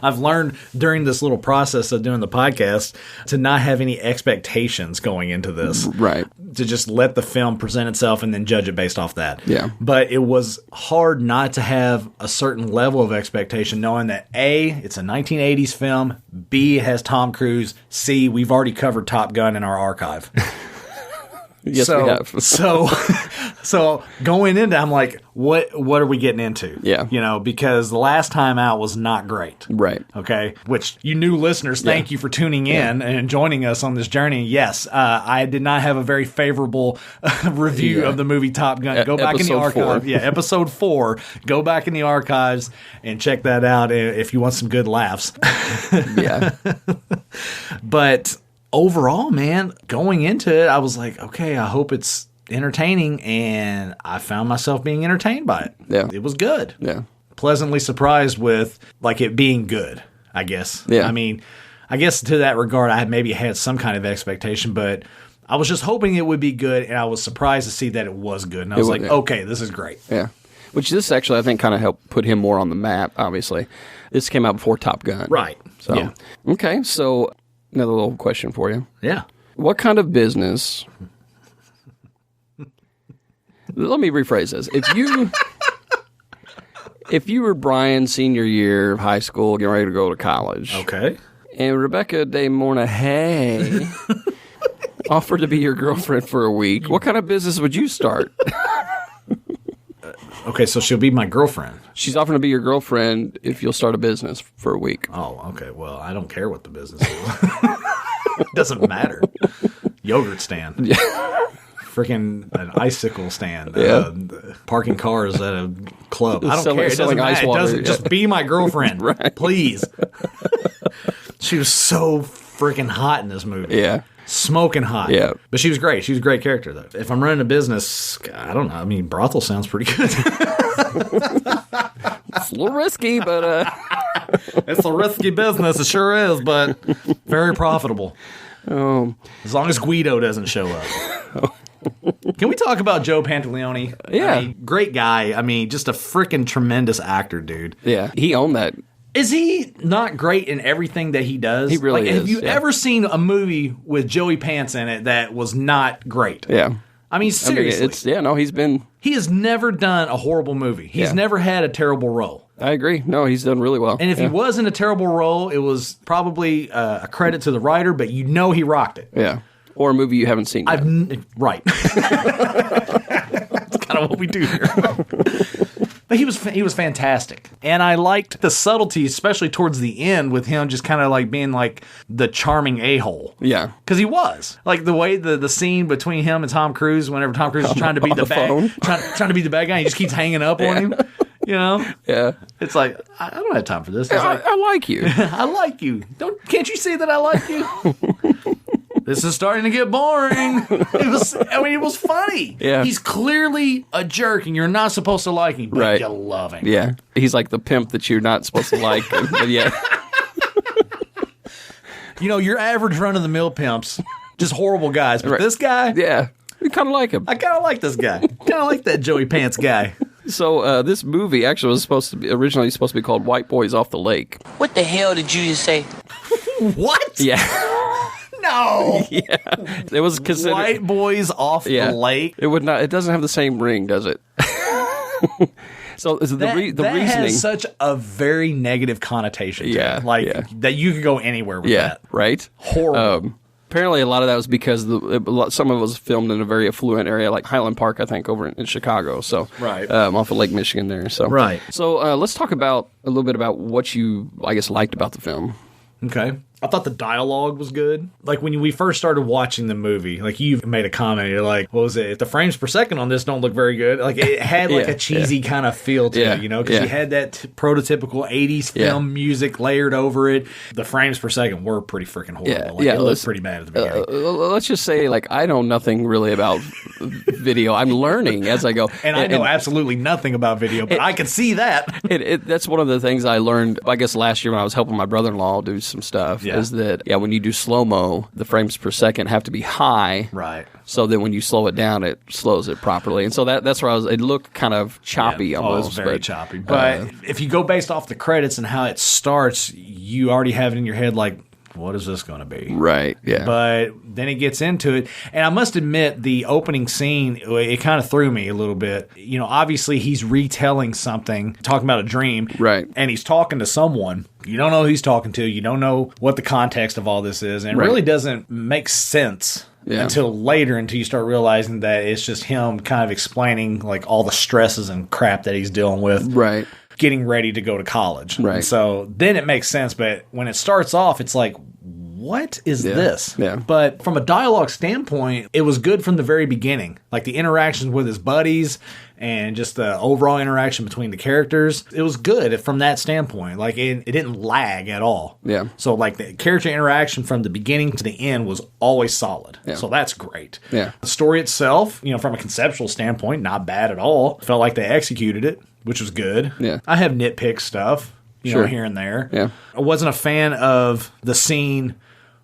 of learned during this little process of doing the podcast to not have any expectations going into this. Right. To just let the film present itself and then judge it based off that. Yeah. But it was hard not to have a certain level of expectation, knowing that A, it's a 1980s film, B, it has Tom Cruise, C, we've already covered Top Gun in our archive. Yes, we have. So going into, I'm like, what are we getting into? Yeah. Because the last time out was not great. Right. Okay. Which you new listeners, thank you for tuning in and joining us on this journey. Yes, I did not have a very favorable review of the movie Top Gun. Go back in the archive. 4. Yeah, episode 4. Go back in the archives and check that out if you want some good laughs. Yeah. But overall, man, going into it, I was like, okay, I hope it's entertaining, and I found myself being entertained by it. Yeah. It was good. Yeah. Pleasantly surprised with, like, it being good, I guess. Yeah. I mean, I guess to that regard, I maybe had some kind of expectation, but I was just hoping it would be good, and I was surprised to see that it was good. And I was like, okay, this is great. Yeah. Which this actually, I think, kind of helped put him more on the map, obviously. This came out before Top Gun. Right. So, yeah. Okay, so another little question for you. Yeah. What kind of business... Let me rephrase this. If you were Brian's senior year of high school, getting ready to go to college. Okay. And Rebecca De Mornay Offer to be your girlfriend for a week. What kind of business would you start? Okay, so she'll be my girlfriend. She's offering to be your girlfriend if you'll start a business for a week. Oh, okay. Well, I don't care what the business is. It doesn't matter. Yogurt stand. Yeah. Freaking an icicle stand. Yeah. Parking cars at a club. I don't Selling- care. It doesn't selling ice matter. water, It doesn't, just be my girlfriend. Right. Please. She was so freaking hot in this movie. Yeah. Smoking hot. Yeah. But she was great. She was a great character, though. If I'm running a business, I don't know. I mean, brothel sounds pretty good. It's a little risky, but... It's a risky business. It sure is, but very profitable. As long as Guido doesn't show up. Can we talk about Joe Pantoliano? Yeah. I mean, great guy. I mean, just a freaking tremendous actor, dude. Yeah, he owned that. Is he not great in everything that he does? He really is. Have you yeah. ever seen a movie with Joey Pants in it that was not great? Yeah. I mean, seriously. He's been... He has never done a horrible movie. He's never had a terrible role. I agree. No, he's done really well. And if he was in a terrible role, it was probably a credit to the writer, but you know he rocked it. Yeah. Or a movie you haven't seen yet. Right. That's kind of what we do here. But he was fantastic. And I liked the subtlety, especially towards the end, with him just kind of like being like the charming a-hole. Yeah. Because he was. Like the way the scene between him and Tom Cruise, whenever Tom Cruise is trying to be the bad trying to be the bad guy, he just keeps hanging up on him. You know? Yeah. It's like, I don't have time for this. I like you. I like you. Can't you see that I like you? This is starting to get boring. It was funny. Yeah. He's clearly a jerk, and you're not supposed to like him, but Right. you love him. Yeah. He's like the pimp that you're not supposed to like. But yeah. You know, your average run-of-the-mill pimps, just horrible guys. But this guy, yeah, you kind of like him. I kind of like this guy. Kind of like that Joey Pants guy. So this movie actually was originally supposed to be called White Boys Off the Lake. What the hell did you just say? What? Yeah. No. Yeah. It was considered White Boys Off the Lake. It would not. It doesn't have the same ring, does it? So the reasoning has such a very negative connotation to it. Like that you could go anywhere with that. Right? Horrible. Apparently, a lot of that was because some of it was filmed in a very affluent area, like Highland Park, I think, over in Chicago. So, off of Lake Michigan there. So, So, let's talk a little bit about what you, I guess, liked about the film. Okay. I thought the dialogue was good. Like when we first started watching the movie, like you made a comment, you're like, what was it? The frames per second on this don't look very good. Like it had like a cheesy kind of feel to it, you know, because you had that prototypical 80s film music layered over it. The frames per second were pretty freaking horrible. It looked pretty bad at the beginning. Let's just say, like, I know nothing really about video. I'm learning as I go. And I know absolutely nothing about video, but I can see that. That's one of the things I learned, I guess, last year when I was helping my brother-in-law do some stuff. Is that when you do slow-mo, the frames per second have to be high, right? So that when you slow it down, it slows it properly. And so that's where it looked kind of choppy almost. It was very choppy. But if you go based off the credits and how it starts, you already have it in your head like, what is this going to be? Right, yeah. But then it gets into it. And I must admit, the opening scene, it kind of threw me a little bit. You know, obviously he's retelling something, talking about a dream. Right. And he's talking to someone. You don't know who he's talking to. You don't know what the context of all this is. And it really doesn't make sense until later, until you start realizing that it's just him kind of explaining like all the stresses and crap that he's dealing with. Right. Getting ready to go to college. Right. And so then it makes sense. But when it starts off, it's like, what is this? Yeah. But from a dialogue standpoint, it was good from the very beginning. Like the interactions with his buddies and just the overall interaction between the characters, it was good from that standpoint. Like it didn't lag at all. Yeah. So like the character interaction from the beginning to the end was always solid. Yeah. So that's great. Yeah. The story itself, you know, from a conceptual standpoint, not bad at all. Felt like they executed it, which was good. Yeah. I have nitpick stuff, you know, here and there. Yeah. I wasn't a fan of the scene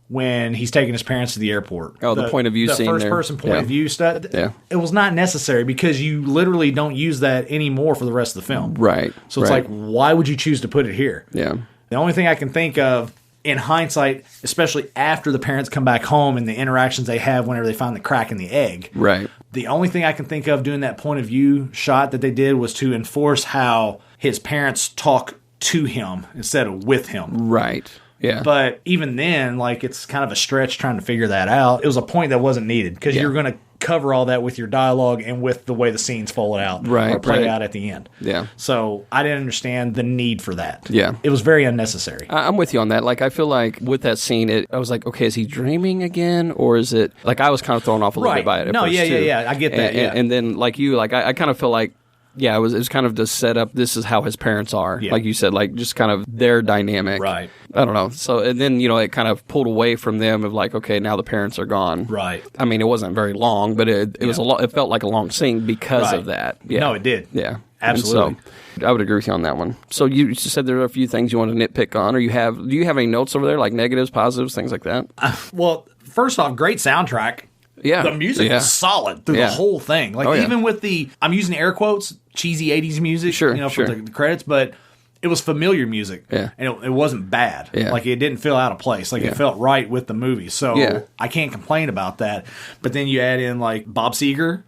when he's taking his parents to the airport. Oh, the point of view scene there. The first-person point of view stuff. Yeah. It was not necessary because you literally don't use that anymore for the rest of the film. Right. So it's like, why would you choose to put it here? Yeah. The only thing I can think of in hindsight, especially after the parents come back home and the interactions they have whenever they find the crack in the egg. Right. The only thing I can think of doing that point of view shot that they did was to enforce how his parents talk to him instead of with him. Right. Yeah. But even then, like, it's kind of a stretch trying to figure that out. It was a point that wasn't needed because you're going to cover all that with your dialogue and with the way the scenes fold out or play out at the end. Yeah. So I didn't understand the need for that. Yeah. It was very unnecessary. I'm with you on that. Like, I feel like with that scene, I was like, okay, is he dreaming again? Or is it, like, I was kind of thrown off a little bit by it at first, too. Yeah. I get that, And then, like you, like, I kind of feel like, yeah, it was kind of to set up, this is how his parents are. Yeah. Like you said, like, just kind of their dynamic. Right. I don't know. So, and then, it kind of pulled away from them of like, okay, now the parents are gone. Right. I mean, it wasn't very long, but it was it felt like a long scene because of that. Yeah. No, it did. Yeah. Absolutely. So, I would agree with you on that one. So you said there are a few things you want to nitpick on, or do you have any notes over there, like negatives, positives, things like that? Well, first off, great soundtrack. Yeah. The music was solid through the whole thing. Like, even with I'm using air quotes, cheesy 80s music, for the credits, but it was familiar music. Yeah. And it wasn't bad. Yeah. Like, it didn't feel out of place. Like, it felt right with the movie. So, I can't complain about that. But then you add in, like, Bob Seger,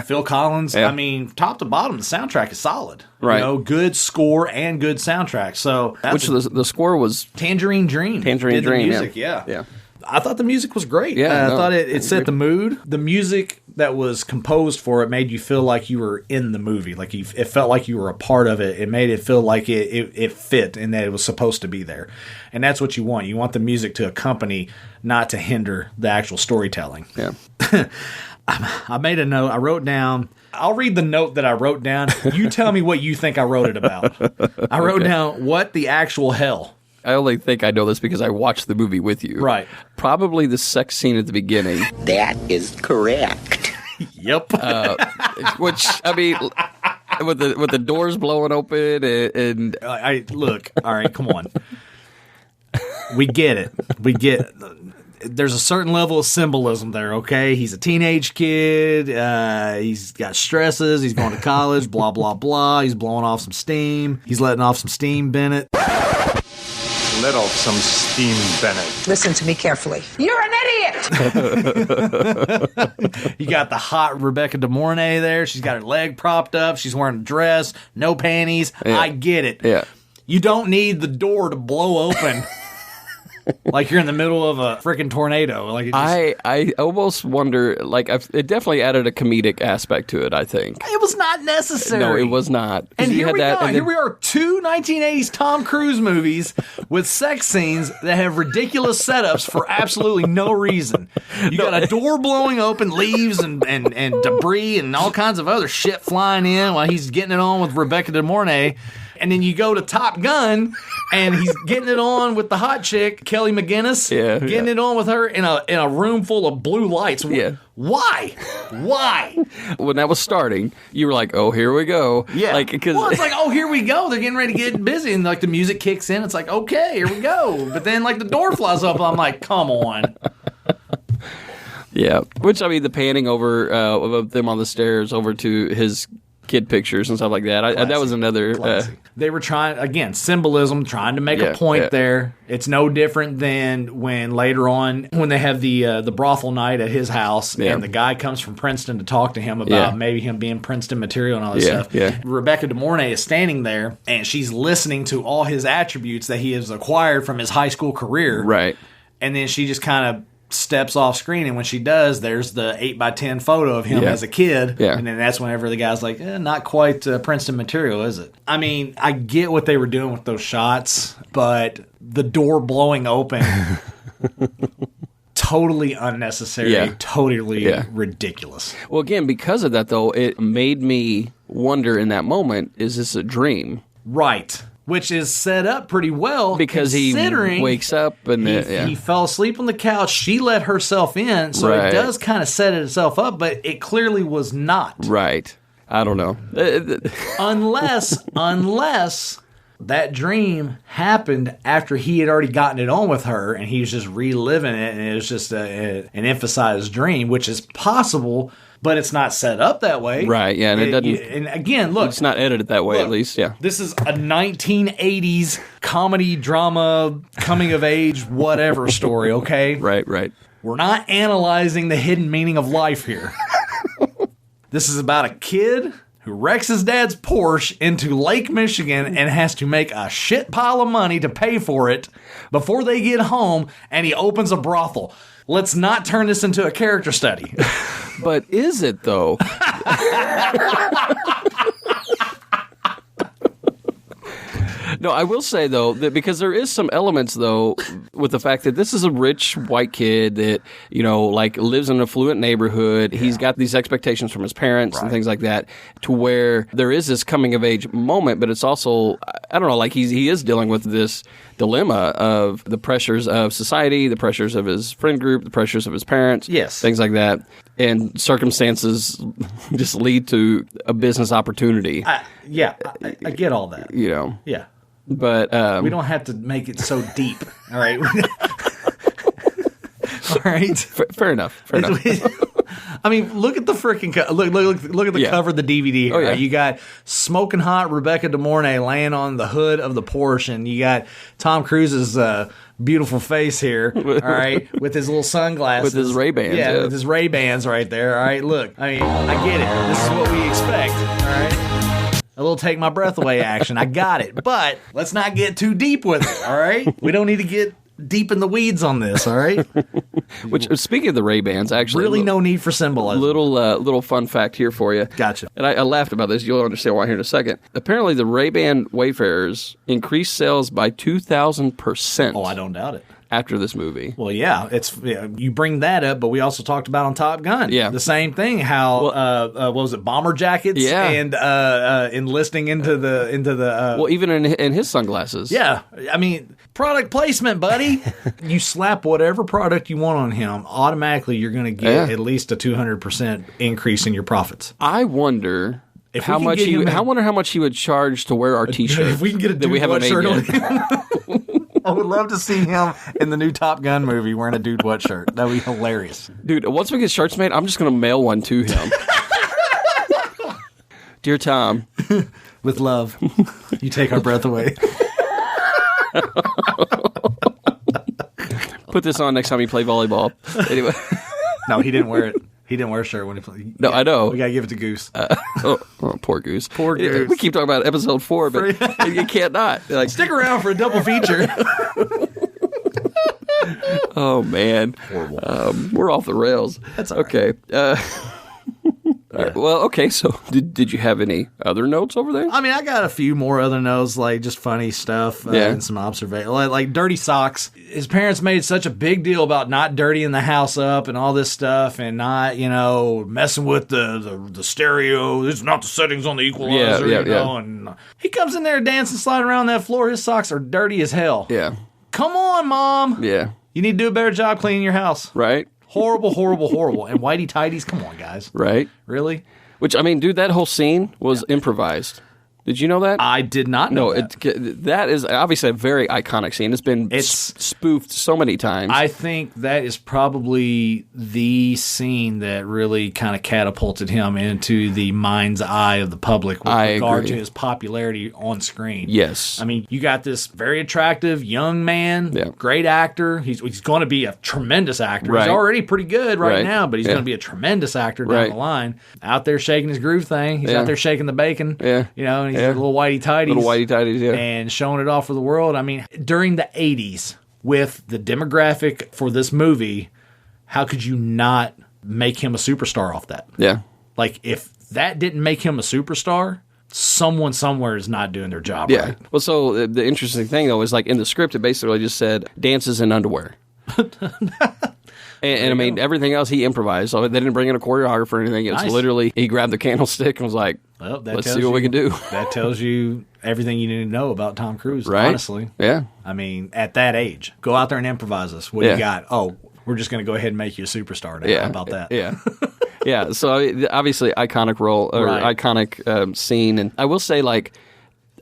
Phil Collins. Yeah. I mean, top to bottom, the soundtrack is solid. Right. Good score and good soundtrack. So, the score was Tangerine Dream. Tangerine Dream, music, yeah. I thought the music was great. Yeah, I thought it set the mood. The music that was composed for it made you feel like you were in the movie. Like, it felt like you were a part of it. It made it feel like it fit and that it was supposed to be there. And that's what you want. You want the music to accompany, not to hinder the actual storytelling. Yeah. I made a note. I wrote down. I'll read the note that I wrote down. You tell me what you think I wrote it about. I wrote down, what the actual hell? I only think I know this because I watched the movie with you. Right. Probably the sex scene at the beginning. That is correct. Yep. Which, I mean, with the doors blowing open and look, all right, come on. We get it. There's a certain level of symbolism there, okay? He's a teenage kid. He's got stresses. He's going to college, blah, blah, blah. He's blowing off some steam. He's letting off some steam, Bennett. Let off some steam, Bennett. Listen to me carefully. You're an idiot! You got the hot Rebecca De Mornay there. She's got her leg propped up. She's wearing a dress, no panties. Yeah. I get it. Yeah. You don't need the door to blow open like you're in the middle of a freaking tornado. Like, I almost wonder, like, it definitely added a comedic aspect to it, I think. It was not necessary. No, it was not. And here we go. Here we are, two 1980s Tom Cruise movies with sex scenes that have ridiculous setups for absolutely no reason. You got a door blowing open, leaves and debris and all kinds of other shit flying in while he's getting it on with Rebecca De Mornay. And then you go to Top Gun, and he's getting it on with the hot chick, Kelly McGinnis. Yeah, getting it on with her in a room full of blue lights. Yeah. Why? When that was starting, you were like, "Oh, here we go." Yeah. Like, well, it's like, "Oh, here we go." They're getting ready to get busy, and like the music kicks in. It's like, "Okay, here we go." But then like the door flies up. I'm like, "Come on." Yeah. Which, I mean, the panning over of them on the stairs over to his kid pictures and stuff like that. That was another. They were trying, again, symbolism, trying to make a point there. It's no different than when later on, when they have the brothel night at his house, and the guy comes from Princeton to talk to him about maybe him being Princeton material and all this stuff. Yeah. Rebecca De Mornay is standing there, and she's listening to all his attributes that he has acquired from his high school career. Right. And then she just kind of steps off screen, and when she does, there's the 8x10 photo of him as a kid, and then that's whenever the guy's like, not quite Princeton material, is it? I mean, I get what they were doing with those shots, but the door blowing open, totally unnecessary, totally ridiculous. Well, again, because of that, though, it made me wonder in that moment, is this a dream? Right. Which is set up pretty well because he wakes up and he fell asleep on the couch. She let herself in, so it does kind of set itself up, but it clearly was not. Right. I don't know. unless that dream happened after he had already gotten it on with her, and he was just reliving it, and it was just an emphasized dream, which is possible. But it's not set up that way. Right, yeah, and it doesn't... And again, look... It's not edited that way, at least, yeah. This is a 1980s comedy, drama, coming-of-age, whatever story, okay? Right. We're not analyzing the hidden meaning of life here. This is about a kid who wrecks his dad's Porsche into Lake Michigan and has to make a shit pile of money to pay for it before they get home, and he opens a brothel. Let's not turn this into a character study. But is it, though? No, I will say, though, that because there is some elements, though, with the fact that this is a rich white kid that, lives in an affluent neighborhood. Yeah. He's got these expectations from his parents and things like that, to where there is this coming-of-age moment, but it's also, I don't know, like he is dealing with this dilemma of the pressures of society, the pressures of his friend group, the pressures of his parents, things like that. And circumstances just lead to a business opportunity. I get all that. Yeah. But we don't have to make it so deep. All right. All right. Fair enough. I mean, look at the freaking look at the cover of the DVD here. Oh, yeah. You got smoking hot Rebecca De Mornay laying on the hood of the Porsche, and you got Tom Cruise's beautiful face here. All right, with his little sunglasses, with his Ray-Bans, with his Ray-Bans right there. All right, look. I mean, I get it. This is what we expect. All right. A little take my breath away action. I got it. But let's not get too deep with it, all right? We don't need to get deep in the weeds on this, all right? Which, speaking of the Ray-Bans, actually... Really no need for symbolism. Little fun fact here for you. Gotcha. And I laughed about this. You'll understand why here in a second. Apparently, the Ray-Ban Wayfarers increased sales by 2,000%. Oh, I don't doubt it. After this movie. Well, you bring that up, but we also talked about on Top Gun. Yeah. The same thing, how, what was it, bomber jackets? Yeah. And enlisting into the well, even in his sunglasses. Yeah. I mean, product placement, buddy. You slap whatever product you want on him, automatically you're going to get at least a 200% increase in your profits. I wonder... how much he would charge to wear our T-shirt. If we can get a Dude What shirt on him. I would love to see him in the new Top Gun movie wearing a Dude What shirt. That would be hilarious. Dude, once we get shirts made, I'm just going to mail one to him. Dear Tom. With love. You take our breath away. Put this on next time you play volleyball. Anyway. No, he didn't wear it. He didn't wear a shirt when he played. No, I know. We got to give it to Goose. Poor Goose. Poor Goose. We keep talking about episode 4, but you can't not. Stick around for a double feature. Oh, man. Horrible. We're off the rails. That's all okay. Right. All right. Well, okay, so did you have any other notes over there? I mean, I got a few more other notes, like just funny stuff and some observations. Like dirty socks. His parents made such a big deal about not dirtying the house up and all this stuff and not, messing with the stereo. It's not the settings on the equalizer, And he comes in there dancing, sliding around that floor. His socks are dirty as hell. Yeah. Come on, Mom. Yeah. You need to do a better job cleaning your house. Right. Horrible, horrible, horrible. And whitey tighties, come on, guys. Right. Really? Which, I mean, dude, that whole scene was improvised. Did you know that? I did not know that. That is obviously a very iconic scene. It's been spoofed so many times. I think that is probably the scene that really kind of catapulted him into the mind's eye of the public with regard to his popularity on screen. Yes. I mean, you got this very attractive young man, great actor. He's going to be a tremendous actor. Right. He's already pretty good right now, but he's going to be a tremendous actor down the line. Out there shaking his groove thing. He's out there shaking the bacon. Yeah. And he's a little whitey tighties. Little whitey tighties, yeah. And showing it off for the world. I mean, during the 80s, with the demographic for this movie, how could you not make him a superstar off that? Yeah. Like, if that didn't make him a superstar, someone somewhere is not doing their job right. Well, so the interesting thing, though, is like in the script, it basically just said dances in underwear. And I mean, everything else he improvised. So they didn't bring in a choreographer or anything. It's literally, he grabbed the candlestick and was like, let's see what we can do. That tells you everything you need to know about Tom Cruise, right? Honestly. Yeah. I mean, at that age, go out there and improvise us. What do you got? Oh, we're just going to go ahead and make you a superstar now. Yeah. How about that? Yeah. Yeah. So obviously, iconic role or iconic scene. And I will say, like,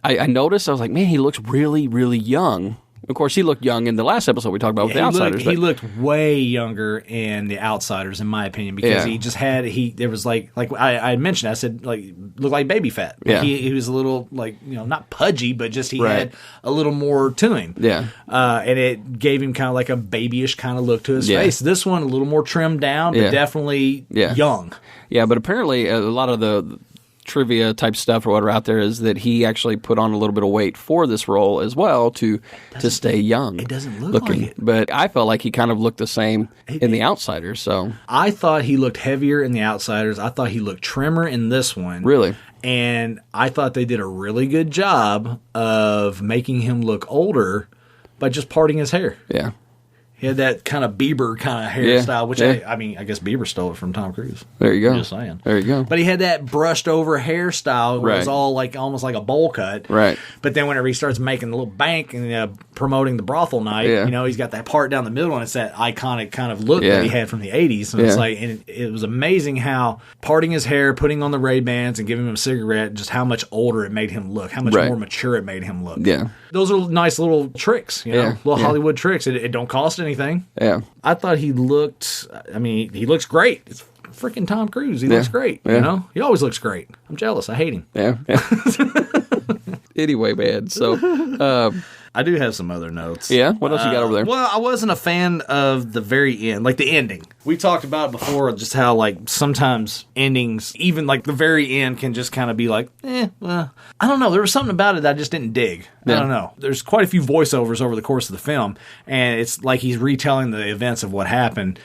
I noticed, I was like, man, he looks really, really young. Of course, he looked young in the last episode we talked about with The Outsiders. He looked way younger in The Outsiders, in my opinion, because he just had there was like I mentioned, I said like looked like baby fat. Yeah. He was a little like not pudgy, but just he had a little more to him. Yeah, and it gave him kind of like a babyish kind of look to his face. This one a little more trimmed down, but definitely young. Yeah, but apparently a lot of the trivia type stuff or whatever out there is that he actually put on a little bit of weight for this role as well to stay young. It doesn't look looking. like it. But I felt like he kind of looked the same in The Outsiders. So I thought he looked heavier in The Outsiders. I thought he looked trimmer in this one. Really? And I thought they did a really good job of making him look older by just parting his hair. Yeah. He had that kind of Bieber kind of hairstyle, which I guess Bieber stole it from Tom Cruise. There you go. I'm just saying. There you go. But he had that brushed over hairstyle where it was all like almost like a bowl cut. Right. But then whenever he starts making a little bank and promoting the brothel night, he's got that part down the middle and it's that iconic kind of look that he had from the 80s. So it's like, and it was amazing how parting his hair, putting on the Ray-Bans and giving him a cigarette, just how much older it made him look, how much more mature it made him look. Yeah. Those are nice little tricks, little Hollywood tricks. It don't cost anything. Yeah. I thought he looked, he looks great. It's freaking Tom Cruise. He looks great, He always looks great. I'm jealous. I hate him. Yeah. Anyway, man, so... I do have some other notes. Yeah? What else you got over there? Well, I wasn't a fan of the very end, like the ending. We talked about before just how, like, sometimes endings, even like the very end, can just kind of be like, well, I don't know. There was something about it that I just didn't dig. I don't know. There's quite a few voiceovers over the course of the film, and it's like he's retelling the events of what happened.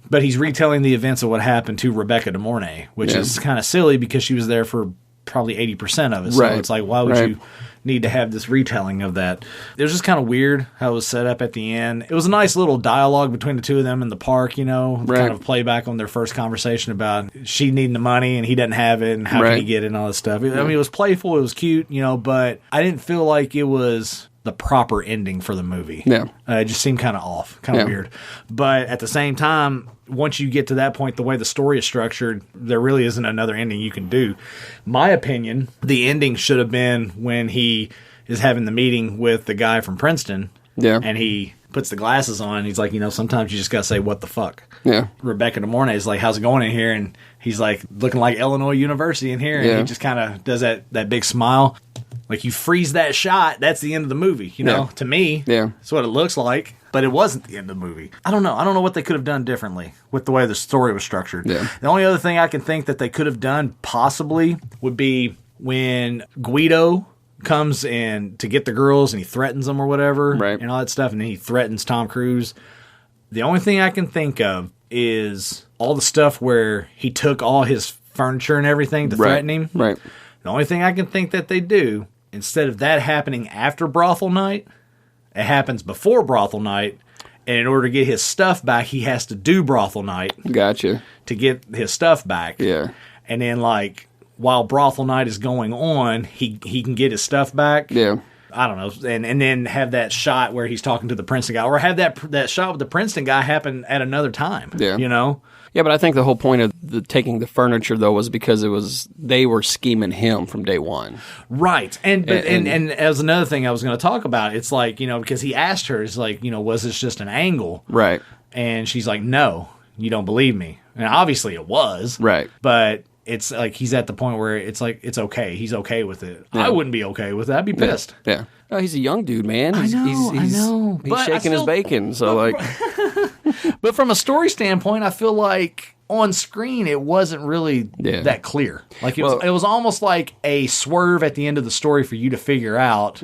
But he's retelling the events of what happened to Rebecca De Mornay, which is kind of silly because she was there for probably 80% of it. So it's like, why would you need to have this retelling of that? It was just kind of weird how it was set up at the end. It was a nice little dialogue between the two of them in the park, kind of playback on their first conversation about she needing the money and he doesn't have it and how can he get it and all this stuff. I mean, it was playful, it was cute, but I didn't feel like it was the proper ending for the movie. Yeah. It just seemed kind of off, kind of weird. But at the same time, once you get to that point, the way the story is structured, there really isn't another ending you can do. My opinion, the ending should have been when he is having the meeting with the guy from Princeton. Yeah. And he puts the glasses on and he's like, sometimes you just got to say, what the fuck? Yeah. Rebecca De Mornay is like, how's it going in here? And he's like, looking like Illinois University in here. And he just kind of does that big smile. Like, you freeze that shot, that's the end of the movie, to me. Yeah. That's what it looks like, but it wasn't the end of the movie. I don't know what they could have done differently with the way the story was structured. Yeah. The only other thing I can think that they could have done possibly would be when Guido comes in to get the girls and he threatens them or whatever and all that stuff, and then he threatens Tom Cruise. The only thing I can think of is all the stuff where he took all his furniture and everything to threaten him. Right. The only thing I can think that they do, instead of that happening after brothel night, it happens before brothel night, and in order to get his stuff back, he has to do brothel night. Gotcha. To get his stuff back. Yeah. And then, like, while brothel night is going on, he can get his stuff back. Yeah. I don't know, and then have that shot where he's talking to the Princeton guy, or have that shot with the Princeton guy happen at another time. Yeah. Yeah, but I think the whole point of taking the furniture, though, was because they were scheming him from day one. Right. And as another thing I was going to talk about, it's like, because he asked her, it's like, was this just an angle? Right. And she's like, no, you don't believe me. And obviously it was. Right. But it's like he's at the point where it's like, it's okay. He's okay with it. Yeah. I wouldn't be okay with it. I'd be pissed. Yeah. Oh, he's a young dude, man. I know. He's shaking his bacon, so like... But from a story standpoint, I feel like on screen it wasn't really that clear. Like it was almost like a swerve at the end of the story for you to figure out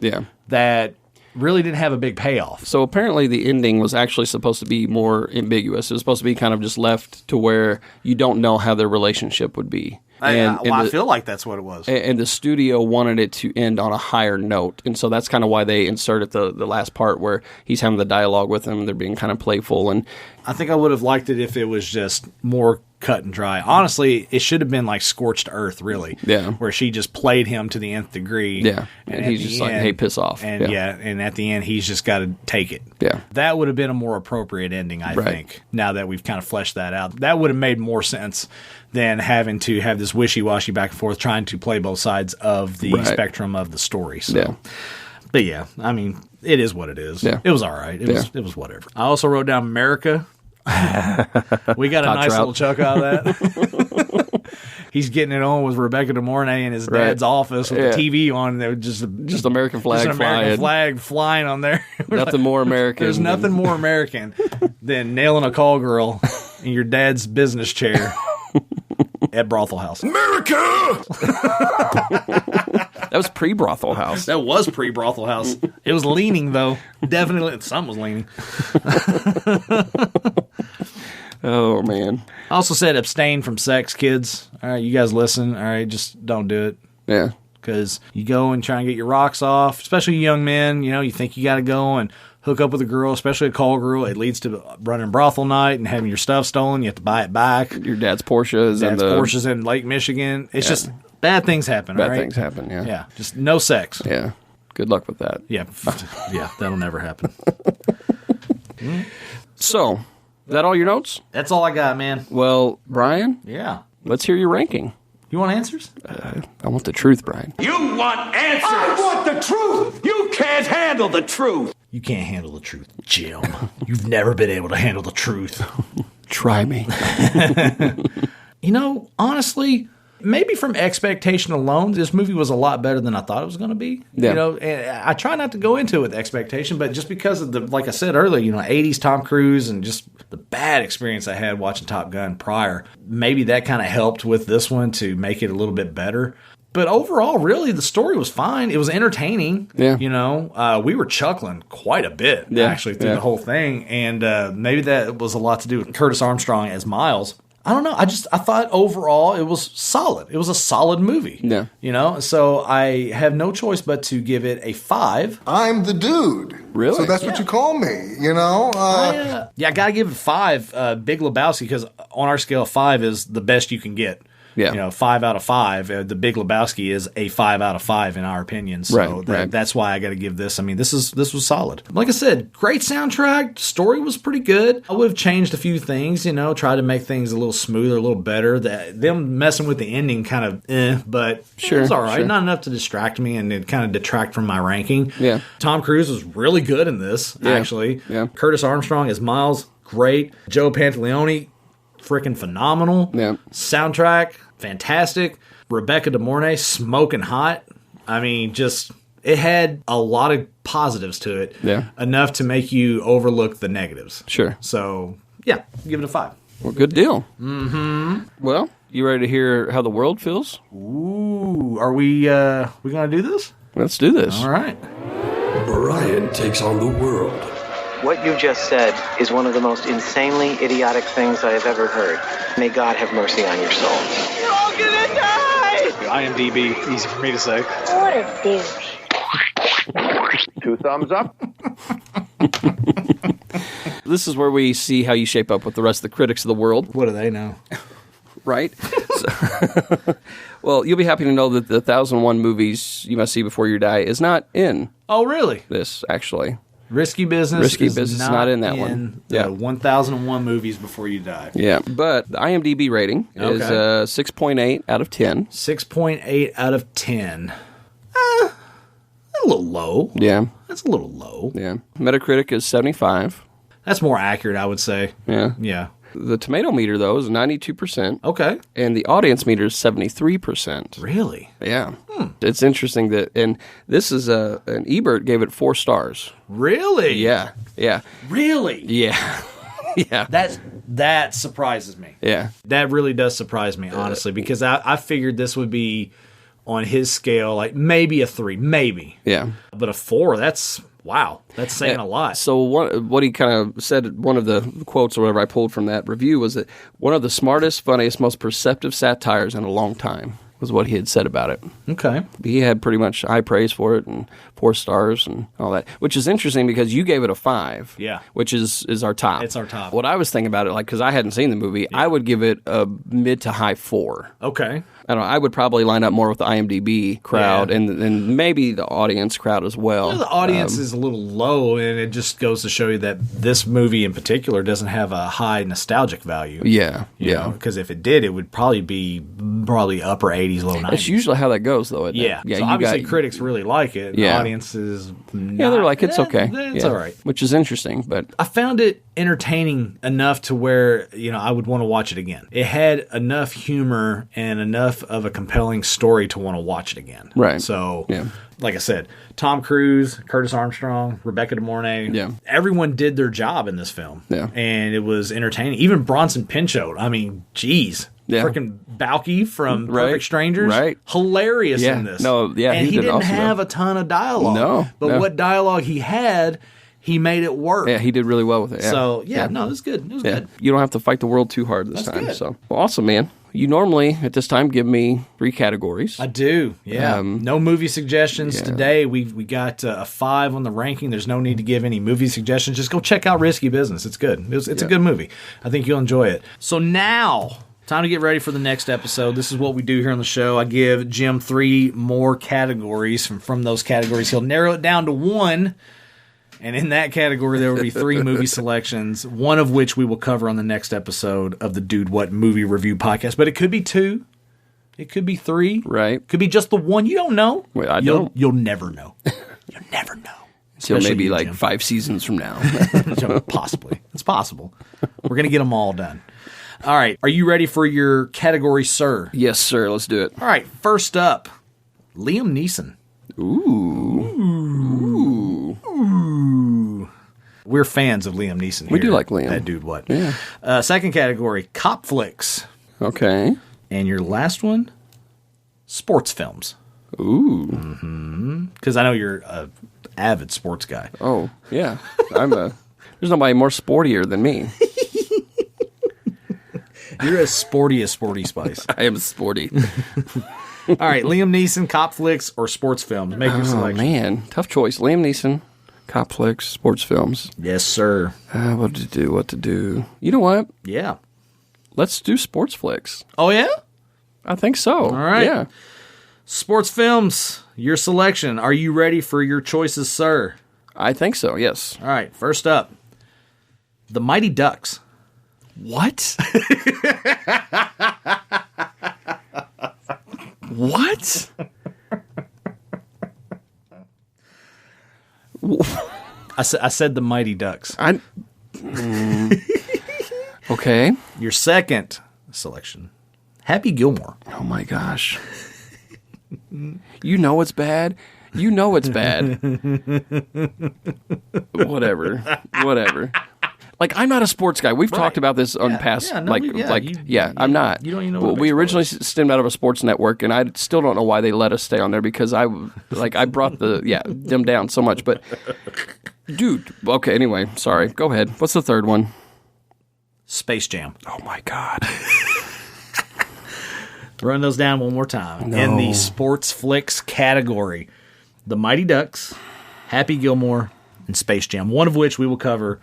that really didn't have a big payoff. So apparently the ending was actually supposed to be more ambiguous. It was supposed to be kind of just left to where you don't know how their relationship would be. I feel like that's what it was. And the studio wanted it to end on a higher note. And so that's kind of why they inserted the last part where he's having the dialogue with him. They're being kind of playful. And I think I would have liked it if it was just more cut and dry. Honestly, it should have been like Scorched Earth, really. Yeah. Where she just played him to the nth degree. Yeah. And he's just like, hey, piss off. And and at the end, he's just got to take it. Yeah. That would have been a more appropriate ending, I think, now that we've kind of fleshed that out. That would have made more sense than having to have this wishy-washy back and forth, trying to play both sides of the spectrum of the story. So. But yeah, I mean, it is what it is. Yeah. It was all right. It was whatever. I also wrote down America. We got a nice little chuck out of that. He's getting it on with Rebecca De Mornay in his dad's office with the TV on. There was just American flag flying on there. Nothing more American. There's nothing more American than nailing a call girl in your dad's business chair. at Brothel House. America! That was pre-Brothel House. That was pre-Brothel House. It was leaning, though. Definitely. Something was leaning. Oh, man. I also said abstain from sex, kids. All right, you guys listen. All right, just don't do it. Yeah. Because you go and try and get your rocks off, especially young men. You know, you think you got to go and hook up with a girl, especially a call girl. It leads to running brothel night and having your stuff stolen. You have to buy it back. Your dad's Porsches. Porsches in Lake Michigan. It's just bad things happen, Bad right? things happen, yeah. Yeah, just no sex. Yeah. Good luck with that. Yeah, yeah, that'll never happen. So, is that all your notes? That's all I got, man. Well, Brian? Yeah. Let's hear your ranking. You want answers? I want the truth, Brian. You want answers! I want the truth! You can't handle the truth! You can't handle the truth, Jim. You've never been able to handle the truth. Try me. You know, honestly, maybe from expectation alone, this movie was a lot better than I thought it was going to be. Yeah. You know, and I try not to go into it with expectation, but just because of the, like I said earlier, you know, 80s Tom Cruise and just the bad experience I had watching Top Gun prior, maybe that kind of helped with this one to make it a little bit better. But overall, really, the story was fine. It was entertaining. Yeah. You know, we were chuckling quite a bit, actually, through the whole thing. And maybe that was a lot to do with Curtis Armstrong as Miles. I don't know. I thought overall it was solid. It was a solid movie. Yeah. You know, so I have no choice but to give it a 5. I'm the dude. Really? So that's what you call me, you know? I got to give it 5. Big Lebowski, because on our scale, 5 is the best you can get. Yeah. You know, 5 out of 5. The Big Lebowski is a 5 out of 5 in our opinion. So that's why I got to give this. I mean, this was solid. Like I said, great soundtrack. Story was pretty good. I would have changed a few things, you know, tried to make things a little smoother, a little better. Them messing with the ending kind of but sure, it was all right. Sure. Not enough to distract me and it kind of detract from my ranking. Yeah. Tom Cruise was really good in this, actually. Yeah. Curtis Armstrong as Miles, great. Joe Pantoliano, freaking phenomenal. Yeah. Soundtrack, fantastic. Rebecca De Mornay, smoking hot. I mean, just, it had a lot of positives to it. Yeah. Enough to make you overlook the negatives. Sure. So, yeah, give it a 5. Well, good deal. Mm-hmm. Well, you ready to hear how the world feels? Ooh, are we going to do this? Let's do this. All right. Brian takes on the world. What you just said is one of the most insanely idiotic things I have ever heard. May God have mercy on your soul. You're all gonna die! IMDb, easy for me to say. What a douche. 2 thumbs up. This is where we see how you shape up with the rest of the critics of the world. What do they know? Right? Well, you'll be happy to know that the 1001 movies you must see before you die is not in. Oh, really? This, actually. Risky Business is not in that one. Yeah, 1001 movies before you die. Yeah, but the IMDb rating is 6.8 out of 10. 6.8 out of 10. A little low. Yeah. That's a little low. Yeah. Metacritic is 75. That's more accurate, I would say. Yeah. Yeah. The tomato meter, though, is 92%. Okay. And the audience meter is 73%. Really? Yeah. It's interesting that, and this is an Ebert gave it 4 stars. Really? Yeah. Yeah. Really? Yeah. Yeah. That surprises me. Yeah. That really does surprise me, honestly, because I figured this would be on his scale, like maybe a 3, maybe. Yeah. But a 4, that's, wow, that's saying a lot. So what he kind of said, one of the quotes or whatever I pulled from that review was that one of the smartest, funniest, most perceptive satires in a long time was what he had said about it. Okay. He had pretty much high praise for it and 4 stars and all that, which is interesting because you gave it a 5. Yeah. Which is our top. It's our top. What I was thinking about it, like, because I hadn't seen the movie, I would give it a mid to high 4. Okay. I don't know. I would probably line up more with the IMDb crowd and maybe the audience crowd as well. The audience is a little low, and it just goes to show you that this movie in particular doesn't have a high nostalgic value. Yeah, Because if it did, it would probably be upper 80s, low 90s. That's usually how that goes, though, isn't it? Yeah. So obviously critics really like it. The audience is not. Yeah, they're like, it's okay. It's all right. Which is interesting, but I found it entertaining enough to where, I would want to watch it again. It had enough humor and enough of a compelling story to want to watch it again. Right. So, like I said, Tom Cruise, Curtis Armstrong, Rebecca De Mornay, everyone did their job in this film. Yeah. And it was entertaining. Even Bronson Pinchot. I mean, geez. Freaking Balky from Perfect Strangers. Right. Hilarious in this. No, yeah, and he didn't awesome, have a ton of dialogue. No. But what dialogue he had, he made it work. Yeah, he did really well with it. Yeah. So, no, it was good. It was good. You don't have to fight the world too hard this time. Good. So, well, awesome, man. You normally, at this time, give me 3 categories. I do, yeah. No movie suggestions today. We got a 5 on the ranking. There's no need to give any movie suggestions. Just go check out Risky Business. It's good. It's a good movie. I think you'll enjoy it. So now, time to get ready for the next episode. This is what we do here on the show. I give Jim 3 more categories. From those categories, he'll narrow it down to 1. And in that category, there will be 3 movie selections, one of which we will cover on the next episode of the Dude What Movie Review podcast. But it could be 2. It could be 3. Right. Could be just the 1. You don't know. Wait, I don't. You'll never know. You'll never know. Until maybe like 5 seasons from now. Possibly. It's possible. We're going to get them all done. All right. Are you ready for your category, sir? Yes, sir. Let's do it. All right. First up, Liam Neeson. Ooh. We're fans of Liam Neeson here. We do like Liam. That Dude What. Yeah. Second category, cop flicks. Okay. And your last one, sports films. Ooh. Because I know you're an avid sports guy. Oh, yeah. There's nobody more sportier than me. You're as sporty as Sporty Spice. I am sporty. All right, Liam Neeson, cop flicks, or sports films? Make your selection. Oh, man. Tough choice. Liam Neeson, cop flicks, sports films. Yes, sir. What to do? You know what? Yeah. Let's do sports flicks. Oh, yeah? I think so. All right. Yeah. Sports films, your selection. Are you ready for your choices, sir? I think so, yes. All right, first up, The Mighty Ducks. What? What? I said The Mighty Ducks. Okay. Your second selection, Happy Gilmore. Oh my gosh. You know it's bad. You know it's bad. Whatever. Like, I'm not a sports guy. We've talked about this on past, I'm not. You don't even know what we originally stemmed out of a sports network, and I still don't know why they let us stay on there because I brought them down so much. But, dude, okay, anyway, sorry. Go ahead. What's the third one? Space Jam. Oh, my God. Run those down one more time. No. In the sports flicks category, The Mighty Ducks, Happy Gilmore, and Space Jam, one of which we will cover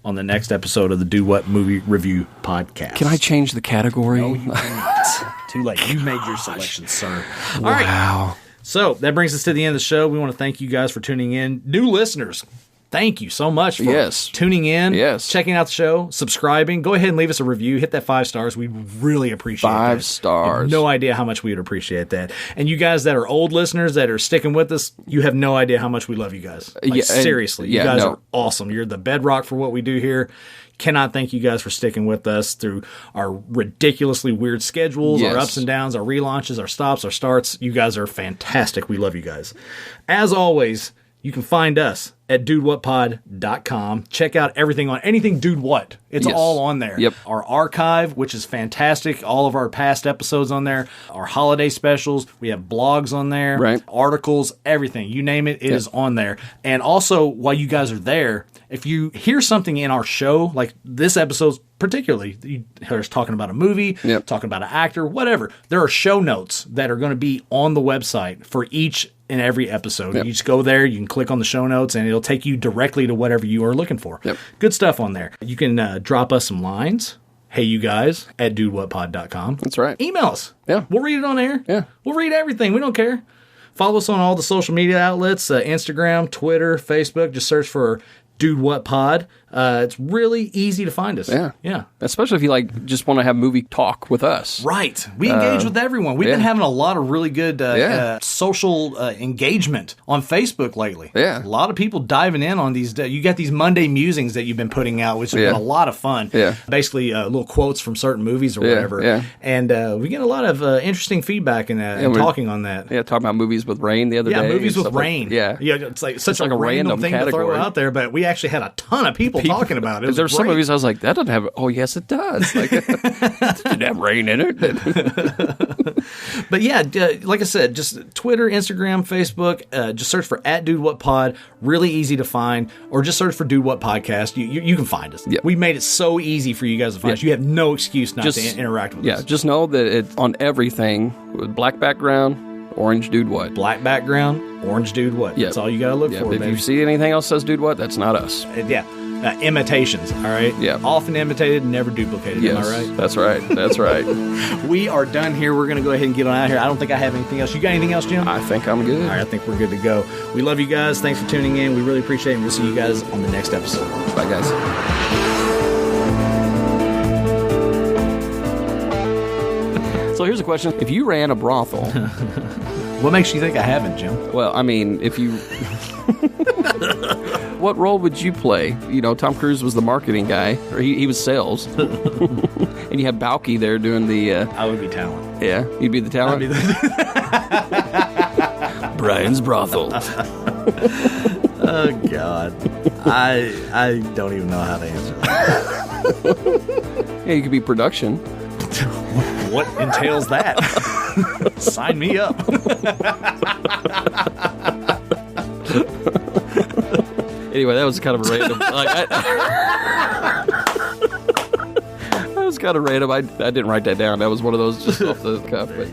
on the next episode of the Do What Movie Review podcast. Can I change the category? No, you can't. Too late. You made your selection, sir. All right. Wow. So that brings us to the end of the show. We want to thank you guys for tuning in. New listeners, thank you so much for tuning in, checking out the show, subscribing. Go ahead and leave us a review. Hit that 5 stars. We really appreciate that. 5 stars. You have no idea how much we would appreciate that. And you guys that are old listeners that are sticking with us, you have no idea how much we love you guys. Seriously, you guys are awesome. You're the bedrock for what we do here. Cannot thank you guys for sticking with us through our ridiculously weird schedules, our ups and downs, our relaunches, our stops, our starts. You guys are fantastic. We love you guys. As always, you can find us at dudewhatpod.com. Check out everything on anything Dude What. It's all on there. Yep. Our archive, which is fantastic. All of our past episodes on there. Our holiday specials. We have blogs on there. Right. Articles, everything. You name it, it is on there. And also, while you guys are there, if you hear something in our show, like this episode particularly, you hear us talking about a movie, talking about an actor, whatever, there are show notes that are going to be on the website for each and every episode. You just go there, you can click on the show notes, and it'll take you directly to whatever you are looking for. Good stuff on there. You can drop us some lines. Hey, you guys, at dudewhatpod.com. That's right. Email us. Yeah. We'll read it on air. Yeah. We'll read everything. We don't care. Follow us on all the social media outlets, Instagram, Twitter, Facebook. Just search for Dude What Pod. It's really easy to find us. Yeah. Especially if you just want to have movie talk with us. Right. We engage with everyone. We've been having a lot of really good social engagement on Facebook lately. Yeah. A lot of people diving in on these. You got these Monday musings that you've been putting out, which has been a lot of fun. Yeah. Basically, little quotes from certain movies or whatever. Yeah. And we get a lot of interesting feedback and talking on that. Yeah, talking about movies with rain the other day. Yeah, movies with rain. Yeah. It's like such a random thing category to throw out there, but we actually had a ton of people talking about it. There were some movies I was like, that doesn't have. Oh, yes, it does. Like, it didn't have rain in it. But yeah, like I said, just Twitter, Instagram, Facebook. Just search for @DudeWhatPod. Really easy to find, or just search for Dude What Podcast. You can find us. Yep. We made it so easy for you guys to find us. You have no excuse not to interact with us. Yeah, just know that it's on everything with black background, orange Dude What. Black background, orange Dude What. That's all you got to look for. If you see anything else that says Dude What, that's not us. Yeah. Imitations, all right? Yeah. Often imitated, never duplicated. Yes, am I right? That's right. That's right. We are done here. We're going to go ahead and get on out of here. I don't think I have anything else. You got anything else, Jim? I think I'm good. All right, I think we're good to go. We love you guys. Thanks for tuning in. We really appreciate it. And we'll see you guys on the next episode. Bye, guys. So here's a question. If you ran a brothel... What makes you think I haven't, Jim? Well, I mean, if you... What role would you play? You know, Tom Cruise was the marketing guy, or he was sales. And you have Balky there doing the... I would be talent. Yeah? You'd be the talent? Brian's Brothel. Oh, God. I don't even know how to answer that. Yeah, you could be production. What entails that? Sign me up. Anyway, that was kind of a random. That was kind of random. I didn't write that down. That was one of those just off the cuff. But,